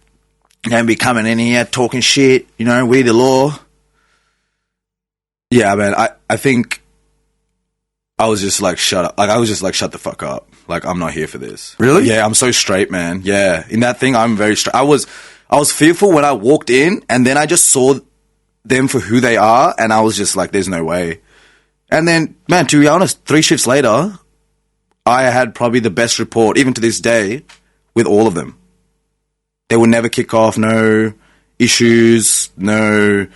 going to be coming in here talking shit, we the law. Yeah, man, I think I was just like, shut up. Like, I was just like, shut the fuck up. Like, I'm not here for this. Really? Yeah, I'm so straight, man. Yeah, in that thing, I'm very straight. I was fearful when I walked in, and then I just saw them for who they are, and I was just like, there's no way. And then, man, to be honest, 3 shifts later, I had probably the best report, even to this day, with all of them. They would never kick off, no issues, no...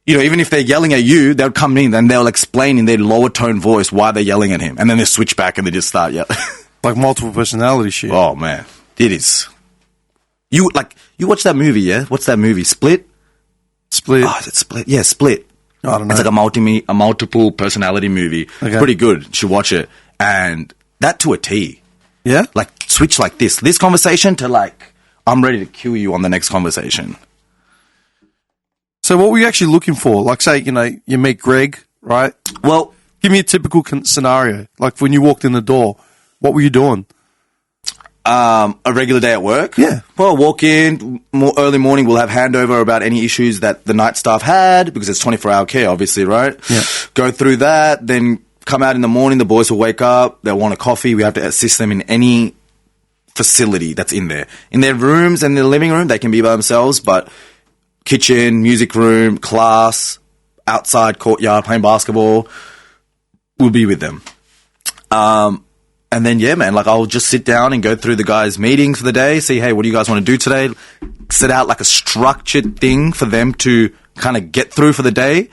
even if they're yelling at you, they'll come in and they'll explain in their lower tone voice why they're yelling at him. And then they switch back and they just start yelling. Like multiple personality shit. Oh, man. It is. You watch that movie, yeah? What's that movie? Split? Oh, is it Split? Yeah, Split. I don't know. It's like a multiple personality movie. Okay. Pretty good. You should watch it. And that to a T. Yeah? Like, switch like this. This conversation to like, I'm ready to kill you on the next conversation. So what were you actually looking for? Like, say, you meet Greg, right? Well, give me a typical scenario. Like, when you walked in the door, what were you doing? A regular day at work? Yeah. Well, walk in, early morning, we'll have handover about any issues that the night staff had, because it's 24-hour care, obviously, right? Yeah. Go through that, then come out in the morning, the boys will wake up, they'll want a coffee, we have to assist them in any facility that's in there. In their rooms and their living room, they can be by themselves, but... kitchen, music room, class, outside courtyard, playing basketball, we'll be with them. And then, yeah, man, like I'll just sit down and go through the guys' meetings for the day, see, hey, what do you guys want to do today? Set out like a structured thing for them to kind of get through for the day.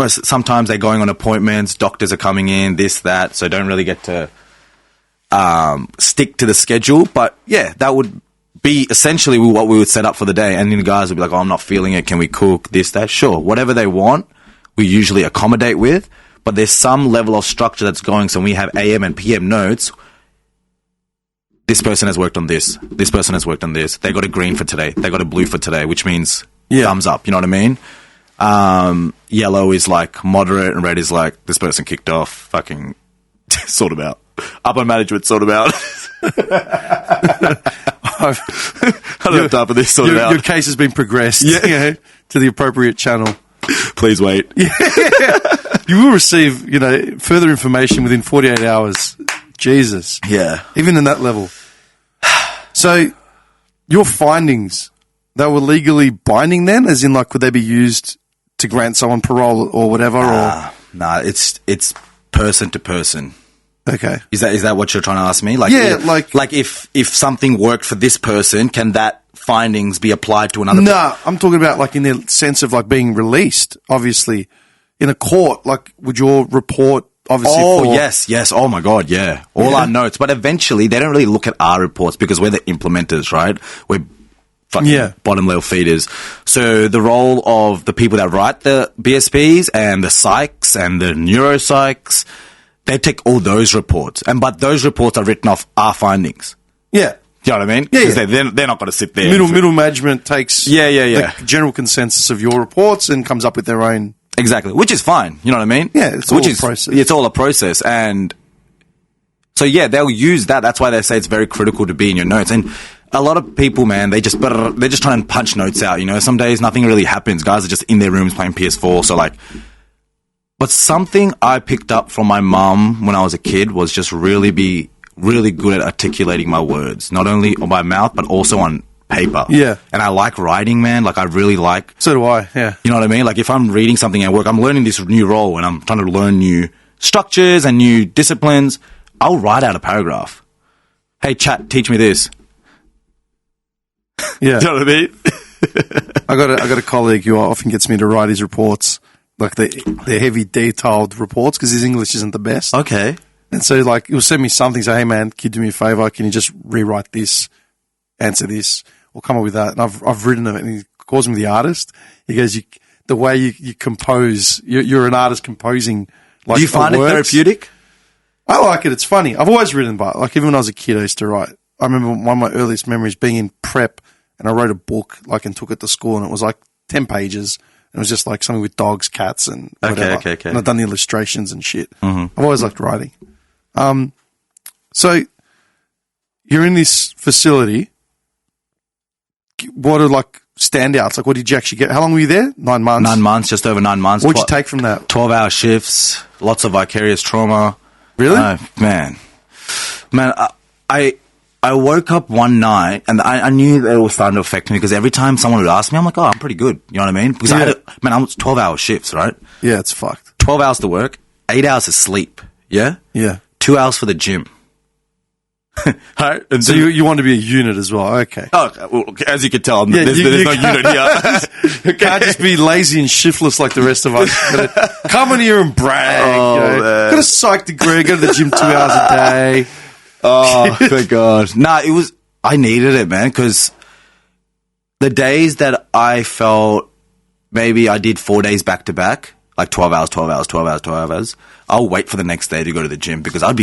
Sometimes they're going on appointments, doctors are coming in, this, that, so don't really get to stick to the schedule. But, yeah, that would... be essentially what we would set up for the day, and then the guys would be like, oh, I'm not feeling it, can we cook this, that? Sure, whatever they want, we usually accommodate with, but there's some level of structure that's going, so we have AM and PM notes. This person has worked on this person has worked on this, they got a green for today, they got a blue for today, which means thumbs up, you know what I mean? Yellow is like moderate, and red is like, this person kicked off, fucking sort them out. Upper management sort them out. I don't have time for this sort of out. Your case has been progressed to the appropriate channel. Please wait. Yeah. You will receive, further information within 48 hours. Jesus. Yeah. Even in that level. So, your findings, they were legally binding then? As in, like, would they be used to grant someone parole or whatever? Nah, it's person to person. Okay. Is that what you're trying to ask me? Like, yeah, like if something worked for this person, can that findings be applied to another person? No, I'm talking about like in the sense of like being released, obviously. In a court, like would your report obviously yes. Oh my God, yeah. All our notes. But eventually they don't really look at our reports because we're the implementers, right? We're fucking bottom level feeders. So the role of the people that write the BSPs and the psychs and the neuropsychs, they take all those reports, but those reports are written off our findings. Yeah. You know what I mean? Yeah. Because they're not going to sit there. Middle management takes the general consensus of your reports and comes up with their own. Exactly. Which is fine. You know what I mean? Yeah, it's all a process. It's all a process. And so, yeah, they'll use that. That's why they say it's very critical to be in your notes. And a lot of people, man, they're just trying to punch notes out, you know. Some days nothing really happens. Guys are just in their rooms playing PS4. So like, but something I picked up from my mum when I was a kid was just really good at articulating my words, not only on my mouth but also on paper. Yeah. And I like writing, man. Like I really like. So do I. Yeah. You know what I mean? Like if I'm reading something at work, I'm learning this new role and I'm trying to learn new structures and new disciplines. I'll write out a paragraph. Hey, chat, teach me this. Yeah. You know what I mean? I got a colleague who often gets me to write his reports, like the heavy detailed reports, because his English isn't the best. Okay. And so like he'll send me something, say, hey man, can you do me a favor? Can you just rewrite this, answer this, or come up with that? And I've written it, and he calls me the artist. He goes, the way you compose, you're an artist composing. Like, do you find it therapeutic? I like it. It's funny. I've always written, but like even when I was a kid, I used to write. I remember one of my earliest memories being in prep, and I wrote a book like and took it to school, and it was like 10 pages. And it was just like something with dogs, cats, and whatever. Okay. And I've done the illustrations and shit. Mm-hmm. I've always liked writing. So you're in this facility. What are like standouts? Like what did you actually get? How long were you there? 9 months? 9 months, just over 9 months. What did you take from that? 12-hour shifts, lots of vicarious trauma. Really? Man, I woke up one night and I knew that it was starting to affect me because every time someone would ask me, I'm like, oh, I'm pretty good. You know what I mean? Because I was 12-hour shifts, right? Yeah, it's fucked. 12 hours to work, 8 hours of sleep. Yeah? Yeah. 2 hours for the gym. Right? And So you want to be a unit as well. Okay. Oh, well, as you can tell, Yeah, there's no unit here. You can't just be lazy and shiftless like the rest of us. You gotta come in here and brag. Oh, you know. man. Got a psych degree, go to the gym 2 hours a day. Oh, my God. Nah, I needed it, man, because the days that I felt maybe I did 4 days back to back, like 12 hours, I'll wait for the next day to go to the gym because I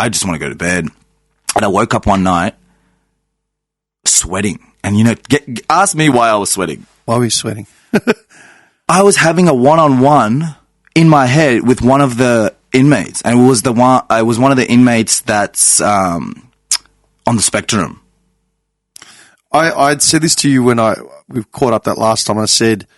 just want to go to bed. And I woke up one night sweating. And, you know, ask me why I was sweating. Why were you sweating? I was having a one-on-one in my head with one of the inmates. And it was one of the inmates that's on the spectrum. I'd said this to you when we caught up that last time. I said,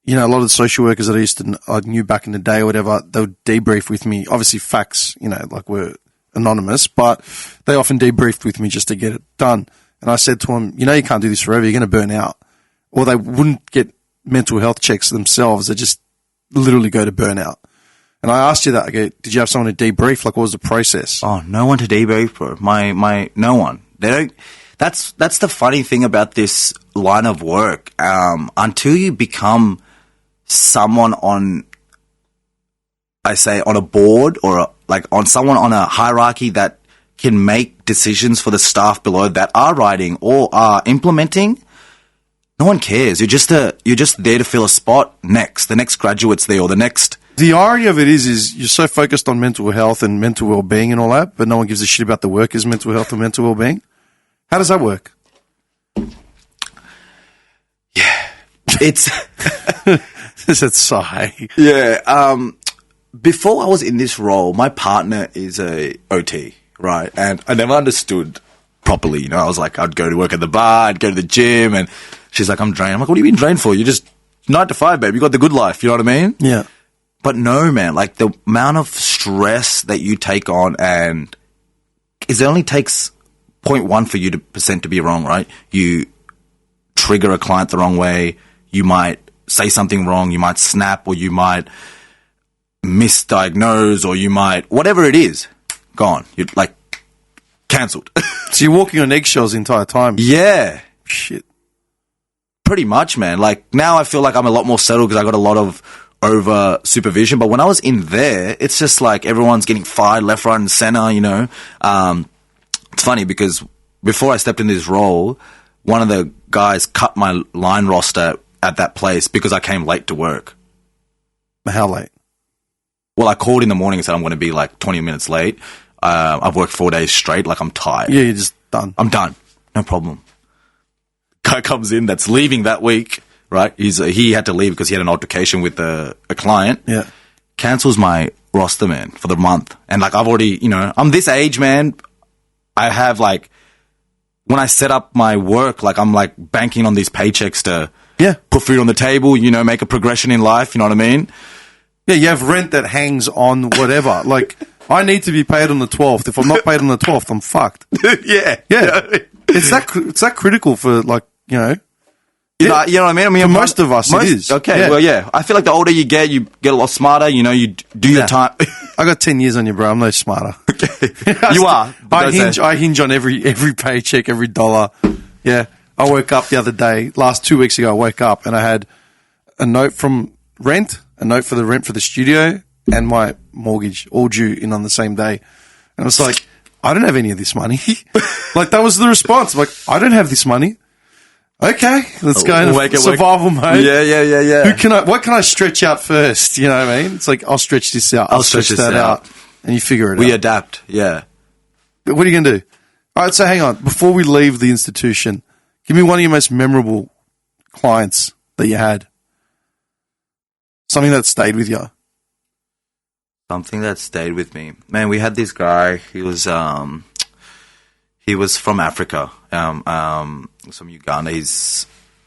you know, a lot of the social workers that I knew back in the day or whatever, they would debrief with me. Obviously facts, you know, like we're anonymous, but they often debriefed with me just to get it done. And I said to them, you know, you can't do this forever. You're going to burn out. Or they wouldn't get mental health checks themselves. They just literally go to burnout. And I asked you that. I go, did you have someone to debrief? Like, what was the process? Oh, no one to debrief, bro. No one. They don't. That's the funny thing about this line of work. Until you become someone on a board or on someone on a hierarchy that can make decisions for the staff below that are writing or are implementing, no one cares. You're just there to fill a spot next. The next graduate's there or the next. The irony of it is you're so focused on mental health and mental well-being and all that, but no one gives a shit about the workers' mental health and mental well-being. How does that work? Yeah. It's... Is it sigh? Yeah. Before I was in this role, my partner is a OT, right? And I never understood properly, you know. I was like, I'd go to work at the bar, I'd go to the gym, and she's like, I'm drained. I'm like, what are you being drained for? You're just 9 to 5, babe. You got the good life, you know what I mean? Yeah. But no, man, like the amount of stress that you take on, and it only takes 0.1 for you to be wrong, right? You trigger a client the wrong way, you might say something wrong, you might snap, or you might misdiagnose, or you might, whatever it is, gone. You're like, cancelled. So you're walking on eggshells the entire time? Yeah. Shit. Pretty much, man. Like, now I feel like I'm a lot more settled because I got a lot of over supervision. But when I was in there, it's just like everyone's getting fired left, right, and center, you know. It's funny because before I stepped in this role, one of the guys cut my line roster at that place because I came late to work. How late? Well, I called in the morning and said I'm going to be like 20 minutes late. I've worked 4 days straight. Like, I'm tired. Yeah, you're just done. I'm done. No problem. Guy comes in that's leaving that week, right? He had to leave because he had an altercation with a client. Yeah. Cancels my roster, man, for the month. And like, I've already, you know, I'm this age, man. I have like when I set up my work, like I'm like banking on these paychecks to Yeah. put food on the table, you know, make a progression in life. You know what I mean? Yeah, you have rent that hangs on whatever. Like, I need to be paid on the 12th. If I'm not paid on the 12th, I'm fucked. Yeah. Yeah. It's that critical for, like, you know. You know what I mean? I mean, For most of us, it is. Okay, Yeah. well, yeah. I feel like the older you get a lot smarter. You know, you do your time. I got 10 years on you, bro. I'm no smarter. You are. I hinge on every paycheck, every dollar. Yeah. I woke up the other day, 2 weeks ago, I woke up and I had a note from rent, a note for the rent for the studio, and my mortgage all due in on the same day. And I was like, I don't have any of this money. Like, that was the response. I'm like, I don't have this money. Okay, let's go into survival mode. Yeah. What can I stretch out first? You know what I mean? It's like, I'll stretch this out. I'll stretch that out. And you figure it out. We adapt, yeah. What are you going to do? All right, so hang on. Before we leave the institution, give me one of your most memorable clients that you had. Something that stayed with you. Something that stayed with me. Man, we had this guy. He was from Africa. From Uganda.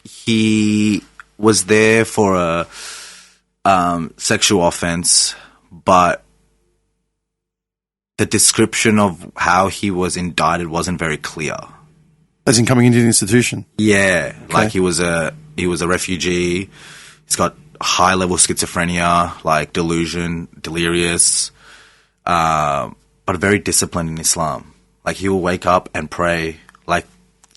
He was there for a sexual offense, but the description of how he was indicted wasn't very clear. As in coming into the institution? Yeah. Okay. Like he was a refugee. He's got high level schizophrenia, like delirious, but very disciplined in Islam. Like he will wake up and pray like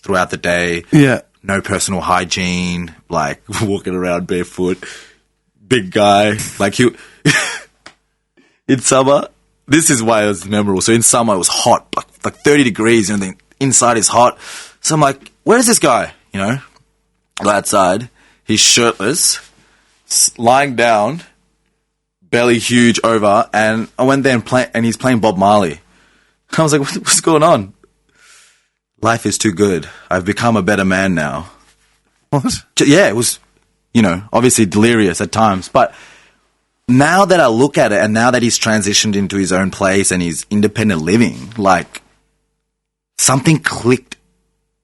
throughout the day. Yeah. No personal hygiene, like walking around barefoot. Big guy. Like in summer, this is why it was memorable. So in summer it was hot, like 30 degrees and the inside is hot. So I'm like, where is this guy? You know, go outside. He's shirtless, lying down, belly huge over, and I went there and he's playing Bob Marley. I was like, what's going on? Life is too good. I've become a better man now. What? Yeah, it was, you know, obviously delirious at times. But now that I look at it and now that he's transitioned into his own place and he's independent living, like something clicked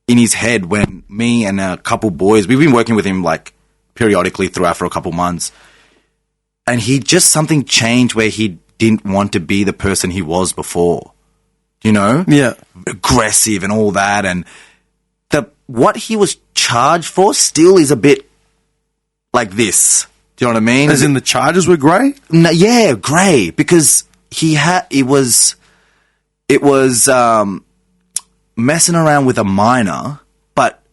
in his head when me and a couple boys, we've been working with him like periodically throughout for a couple months. And something changed where he didn't want to be the person he was before. You know? Yeah. Aggressive and all that. And what he was charged for still is a bit like this. Do you know what I mean? As in the charges were grey? No, yeah, grey. Because it was messing around with a minor, but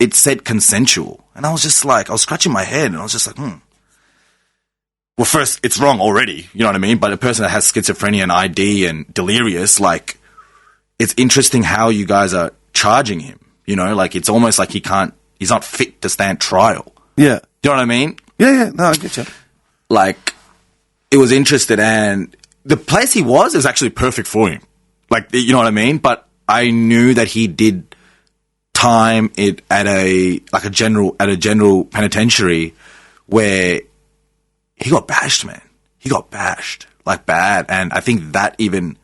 it said consensual. And I was just like, I was scratching my head and I was just like, Well, first, it's wrong already, you know what I mean? But a person that has schizophrenia and ID and delirious, like, it's interesting how you guys are charging him, you know? Like, it's almost like he's not fit to stand trial. Yeah. You know what I mean? Yeah. No, I get you. Like, it was interesting, and the place he was is actually perfect for him. Like, you know what I mean? But I knew that he did time it at a general penitentiary where he got bashed, man. He got bashed, like bad. And I think that even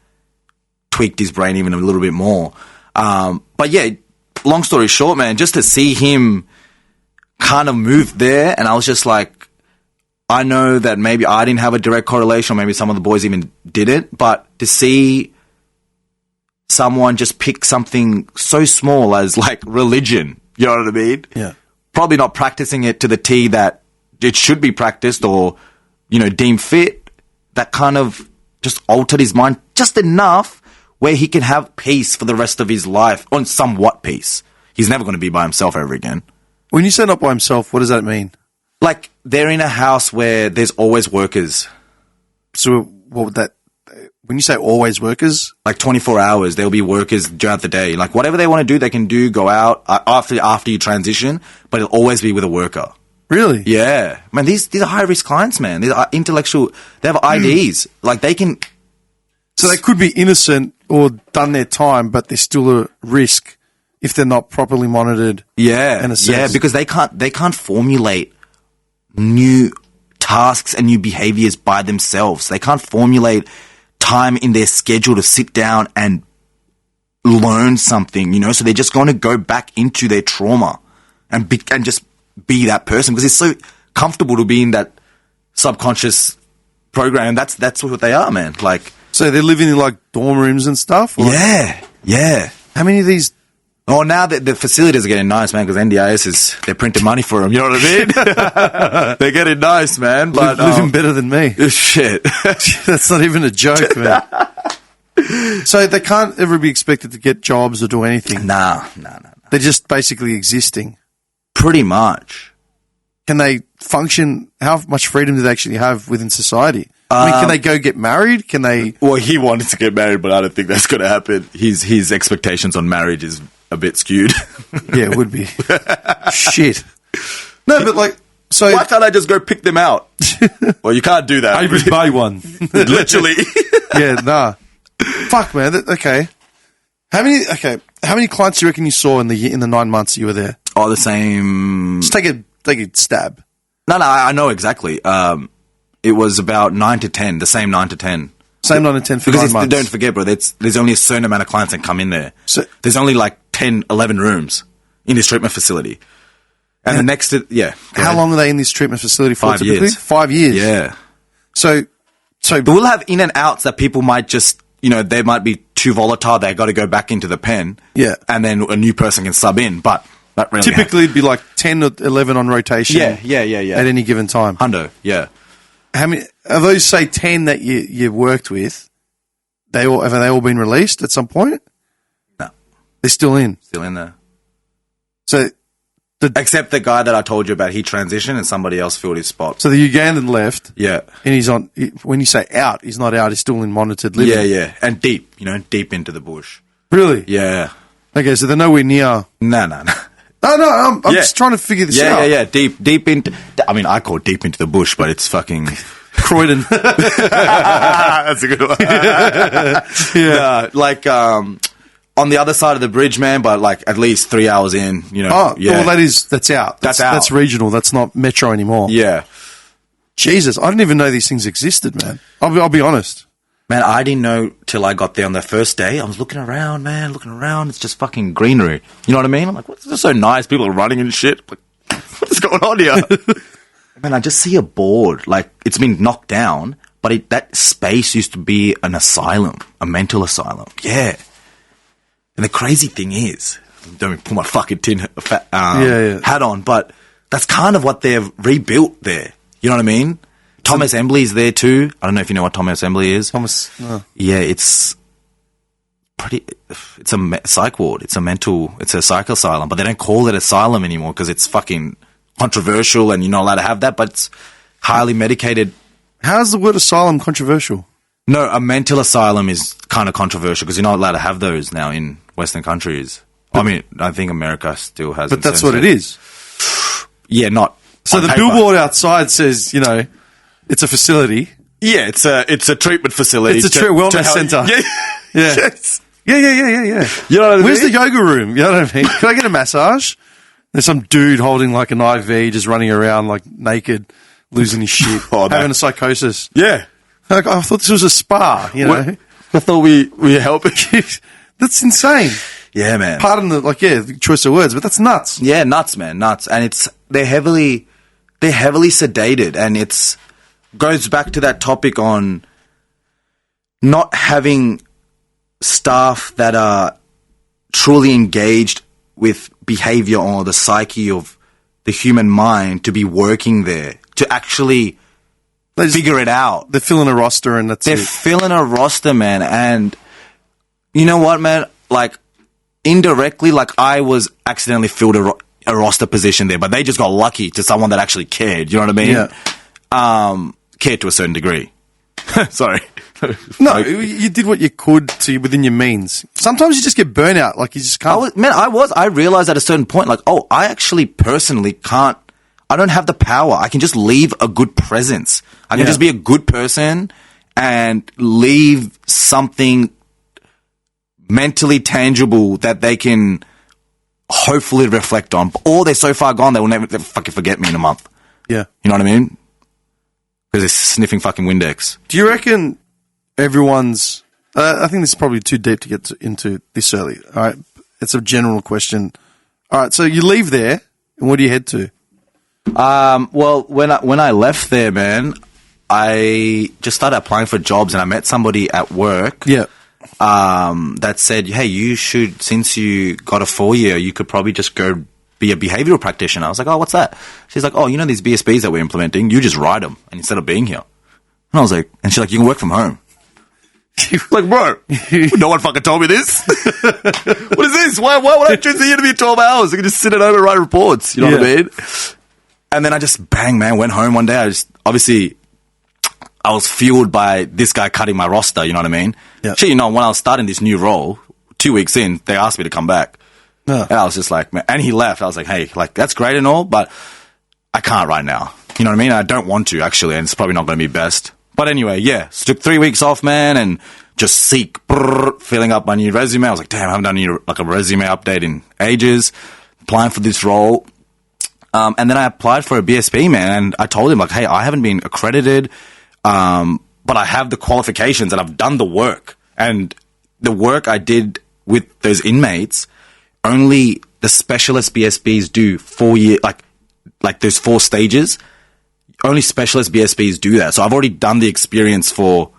tweaked his brain even a little bit more. But yeah, long story short, man, just to see him kind of move there, and I was just like, I know that maybe I didn't have a direct correlation, or maybe some of the boys even didn't, but to see someone just pick something so small as like religion, you know what I mean? Yeah. Probably not practicing it to the T that it should be practiced or, you know, deemed fit, that kind of just altered his mind just enough where he can have peace for the rest of his life, on somewhat peace. He's never going to be by himself ever again. When you say not by himself, what does that mean? Like, they're in a house where there's always workers. So what would that... When you say always workers? Like 24 hours, there'll be workers throughout the day. Like, whatever they want to do, they can do, go out after you transition, but it'll always be with a worker. Really? Yeah. Man, these are high-risk clients, man. These are intellectual... They have IDs. Like, they can... So they could be innocent or done their time, but they're still a risk if they're not properly monitored. Yeah. And assessed. Yeah, because they can't formulate new tasks and new behaviors by themselves. They can't formulate time in their schedule to sit down and learn something, you know, so they're just going to go back into their trauma and just be that person because it's so comfortable to be in that subconscious program. That's what they are, man. Like, so they're living in like dorm rooms and stuff? Or yeah. How many of these? Oh, now that the facilities are getting nice, man, because they're printing money for them. You know what I mean? They're getting nice, man. But living better than me. Shit. That's not even a joke, man. So they can't ever be expected to get jobs or do anything. Nah. They're just basically existing. Pretty much. Can they function? How much freedom do they actually have within society? I mean, can they go get married? Can they? Well, he wanted to get married, but I don't think that's going to happen. His expectations on marriage is a bit skewed. Yeah, it would be. Shit. No, but like, so why can't I just go pick them out? Well, you can't do that. I just buy one. Literally. Yeah, nah. Fuck, man. Okay. How many clients do you reckon you saw in the 9 months you were there? Oh, the same. Just take a stab. No, I know exactly. It was about 9 to 10, the same 9 to 10. Same 9 to 10 for 9 months. Don't forget, bro, there's only a certain amount of clients that come in there. So, there's only like 10, 11 rooms in this treatment facility. And the next, how long are they in this treatment facility for? 5 years. 5 years. Yeah. So but we'll have in and outs that people might just, you know, they might be too volatile. They got to go back into the pen. Yeah. And then a new person can sub in, but that really typically it'd be like 10 or 11 on rotation. Yeah. At any given time. Hundo, yeah. How many of those, say 10 that you worked with? Have they all been released at some point? No, they're still in. Still in there. So, except the guy that I told you about, he transitioned and somebody else filled his spot. So the Ugandan left. Yeah, and he's on. When you say out, he's not out. He's still in monitored living. Yeah, and deep, deep into the bush. Really? Yeah. Okay, so they're nowhere near. No. No, I'm just trying to figure this out. Yeah, deep into. I mean, I call it deep into the bush, but it's fucking Croydon. That's a good one. Yeah, like on the other side of the bridge, man. But like at least 3 hours in, Oh, yeah. well, that's out. That's out. That's regional. That's not metro anymore. Yeah. Jesus, I didn't even know these things existed, man. I'll be honest. Man, I didn't know till I got there on the first day. I was looking around. It's just fucking greenery. You know what I mean? I'm like, what's this so nice? People are running and shit. Like, what is going on here? Man, I just see a board. Like, it's been knocked down, but that space used to be an asylum, a mental asylum. Yeah. And the crazy thing is, don't put my fucking hat on, but that's kind of what they've rebuilt there. You know what I mean? Thomas Embly's there too. I don't know if you know what Thomas Embly is. Yeah, it's a psych ward. It's a psych asylum, but they don't call it asylum anymore because it's fucking controversial and you're not allowed to have that, but it's highly medicated. How is the word asylum controversial? No, a mental asylum is kind of controversial because you're not allowed to have those now in Western countries. I mean, I think America still has. But that's what it is. Yeah, not. So the billboard outside says, it's a facility. Yeah, it's a treatment facility. It's a wellness center. Yeah. Yes. Yeah. You know what I mean? Where's the yoga room? You know what I mean? Can I get a massage? There's some dude holding like an IV, just running around like naked, losing his shit, having a psychosis. Yeah. Like, I thought this was a spa, I thought we help. That's insane. Yeah, man. Pardon the choice of words, but that's nuts. Yeah, nuts, man, nuts. And they're heavily sedated, and goes back to that topic on not having staff that are truly engaged with behavior or the psyche of the human mind to be working there, to actually figure it out. They're filling a roster and that's it. They're filling a roster, man. And you know what, man? Like, indirectly, like, I was accidentally filled a roster position there, but they just got lucky to someone that actually cared. You know what I mean? Yeah. Cared to a certain degree. Sorry. No, you did what you could within your means. Sometimes you just get burnout. Like, you just can't. I realized at a certain point, like, I actually personally can't. I don't have the power. I can just leave a good presence. I can just be a good person and leave something mentally tangible that they can hopefully reflect on. Or they're so far gone, they'll never fucking forget me in a month. Yeah. You know what I mean? Because they're sniffing fucking Windex. Do you reckon everyone's I think this is probably too deep to get into this early. All right. It's a general question. All right. So you leave there, and where do you head to? Well, when I left there, man, I just started applying for jobs, and I met somebody at work. Yeah. That said, hey, you should, since you got a 4-year, you could probably just go be a behavioural practitioner. I was like, oh, what's that? She's like, oh, you know these BSBs that we're implementing? You just write them, and instead of being here. And I was like, and she's like, you can work from home. Like, bro, no one fucking told me this. What is this? Why would I choose the year to be 12 hours? I can just sit at home and write reports. You know what I mean? And then I just, bang, man, went home one day. Obviously, I was fueled by this guy cutting my roster, you know what I mean? Yeah. Shit, you know, when I was starting this new role, 2 weeks in, they asked me to come back. Yeah. And I was just like, man, and he left. I was like, hey, like, that's great and all, but I can't right now. You know what I mean? I don't want to, actually, and it's probably not going to be best. But anyway, yeah, so took 3 weeks off, man, and just filling up my new resume. I was like, damn, I haven't done a resume update in ages. Applying for this role. And then I applied for a BSB, man, and I told him, like, hey, I haven't been accredited, but I have the qualifications and I've done the work. And the work I did with those inmates, only the specialist BSBs do 4 year, like there's 4 stages. Only specialist BSBs do that. So I've already done the experience for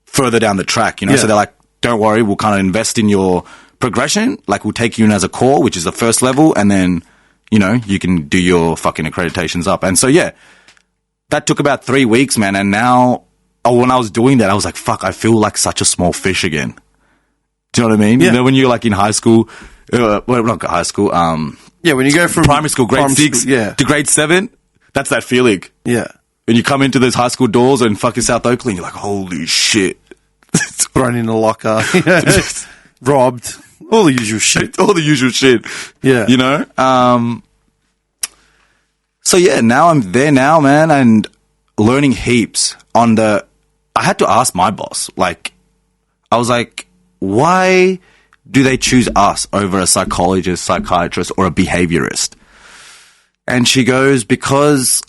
further down the track, you know? Yeah. So they're like, don't worry, we'll kind of invest in your progression. Like, we'll take you in as a core, which is the first level, and then, you know, you can do your fucking accreditations up. And so, yeah, that took about 3 weeks, man. And now, when I was doing that, I was like, fuck, I feel like such a small fish again. Do you know what I mean? Yeah. You know, when you're like in high school, well, not high school, Yeah, when you go from primary school, grade 6 yeah. to grade 7, that's that feeling. Yeah. When you come into those high school doors in fucking South Oakland, you're like, holy shit. Thrown in a locker. Robbed. All the usual shit. All the usual shit. Yeah. You know? So yeah, now I'm there now, man, and learning heaps I had to ask my boss, like, I was like, why do they choose us over a psychologist, psychiatrist, or a behaviorist? And she goes, because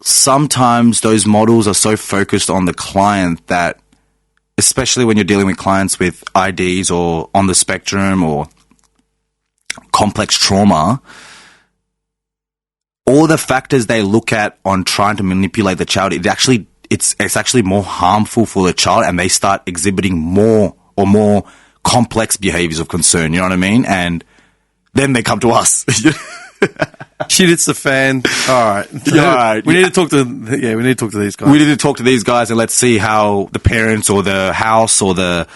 sometimes those models are so focused on the client that, especially when you're dealing with clients with IDs or on the spectrum or complex trauma, all the factors they look at on trying to manipulate the child, it's actually more harmful for the child, and they start exhibiting more complex behaviors of concern, you know what I mean? And then they come to us. Shit hits the fan. All right. Yeah, all right. We need to talk to these guys. We need to talk to these guys and let's see how the parents or the house or their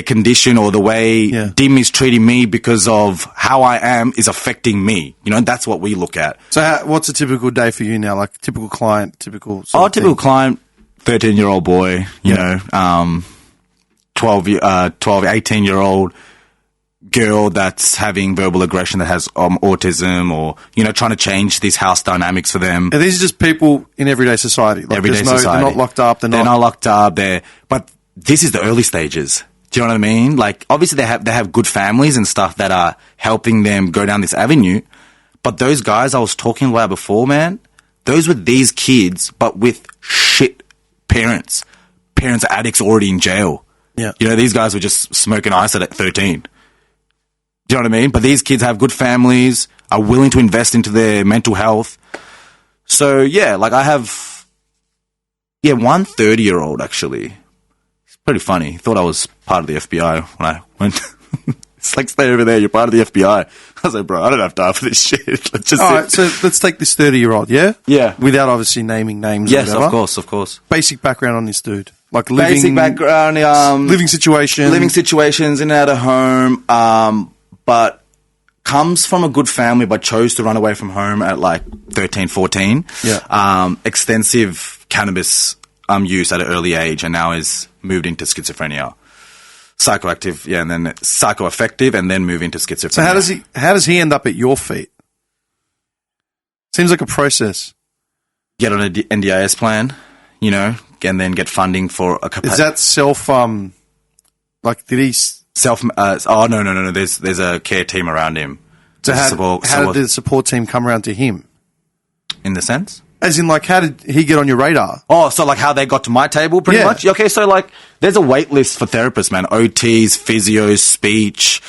condition or the way Dim is treating me because of how I am is affecting me. You know, that's what we look at. So what's a typical day for you now? Like typical client, typical typical client, 13-year-old boy, you know, 18-year-old girl that's having verbal aggression that has autism, or, you know, trying to change these house dynamics for them. And these are just people in everyday society. Like Everyday society. They're not locked up. They're not locked up. But this is the early stages. Do you know what I mean? Like, obviously they have good families and stuff that are helping them go down this avenue. But those guys I was talking about before, man, those were these kids, but with shit parents. Parents are addicts already in jail. Yeah. You know, these guys were just smoking ice at 13. Do you know what I mean? But these kids have good families, are willing to invest into their mental health. So, yeah, like I have, one 30-year-old actually. It's pretty funny. He thought I was part of the FBI when I went. It's like, stay over there, you're part of the FBI. I was like, bro, I don't have time for this shit. Let's just All right, so let's take this 30-year-old, yeah? Yeah. Without obviously naming names or Yes, whatever. of course. Basic background on this dude. Like Basic background. living situation. Living situations in and out of home. But comes from a good family, but chose to run away from home at like 13, 14. Yeah. Extensive cannabis use at an early age, and now is moved into schizophrenia. Psychoactive, and then psychoaffective, and then move into schizophrenia. So how does he end up at your feet? Seems like a process. Get on an NDIS plan, you know, and then get funding for a capacity. Is that self, like did he... no. There's a care team around him. So how did the support team come around to him? In the sense? As in, like, how did he get on your radar? Oh, so like how they got to my table, pretty Yeah. much. Okay, so like there's a wait list for therapists, man. OTs, physios, speech,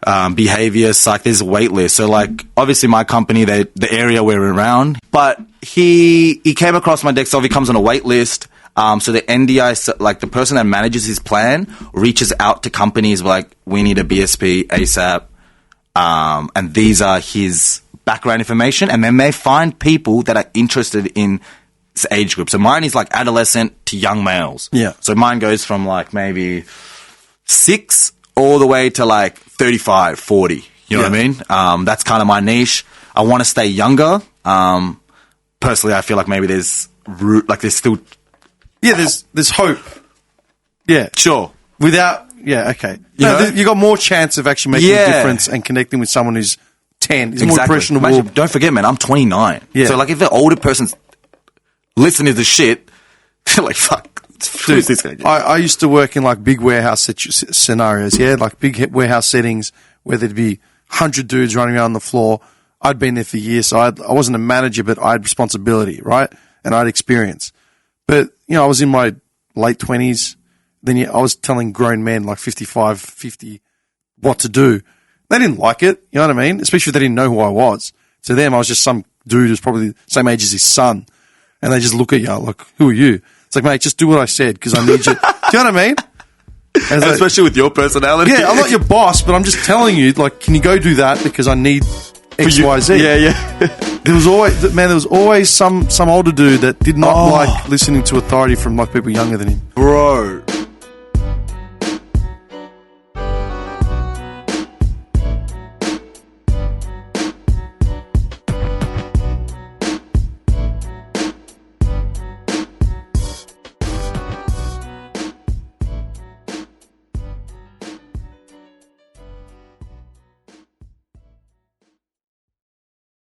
behavior, psych. There's a wait list. So like obviously my company, the area we're around, but he came across my desk. So he comes on a wait list. So the NDI, like the person that manages his plan, reaches out to companies like, we need a BSP ASAP, and these are his background information, and then they find people that are interested in this age group. So mine is like adolescent to young males. Yeah. So mine goes from like maybe 6 all the way to like 35, 40. You know what I mean? That's kind of my niche. I want to stay younger. Personally, I feel like maybe there's still... Yeah, there's hope. Yeah. Sure. Okay. You know? You got more chance of actually making a difference and connecting with someone who's 10. It's more impressionable. Imagine, don't forget, man, I'm 29. Yeah. So, like, if the older person's listening to the shit, they're like, fuck. Dude, I used to work in, like, big warehouse scenarios, like big warehouse settings where there'd be 100 dudes running around the floor. I'd been there for years, so I wasn't a manager, but I had responsibility, right? And I had experience. But, I was in my late 20s. Then I was telling grown men, like 55, 50, what to do. They didn't like it, you know what I mean? Especially if they didn't know who I was. To them, I was just some dude who's probably the same age as his son. And they just look at you like, who are you? It's like, mate, just do what I said because I need you. Do you know what I mean? And especially with your personality. Yeah, I'm not your boss, but I'm just telling you, like, can you go do that because I need X, Y, Z. Yeah. There was always some older dude that did not like listening to authority from like people younger than him. Bro,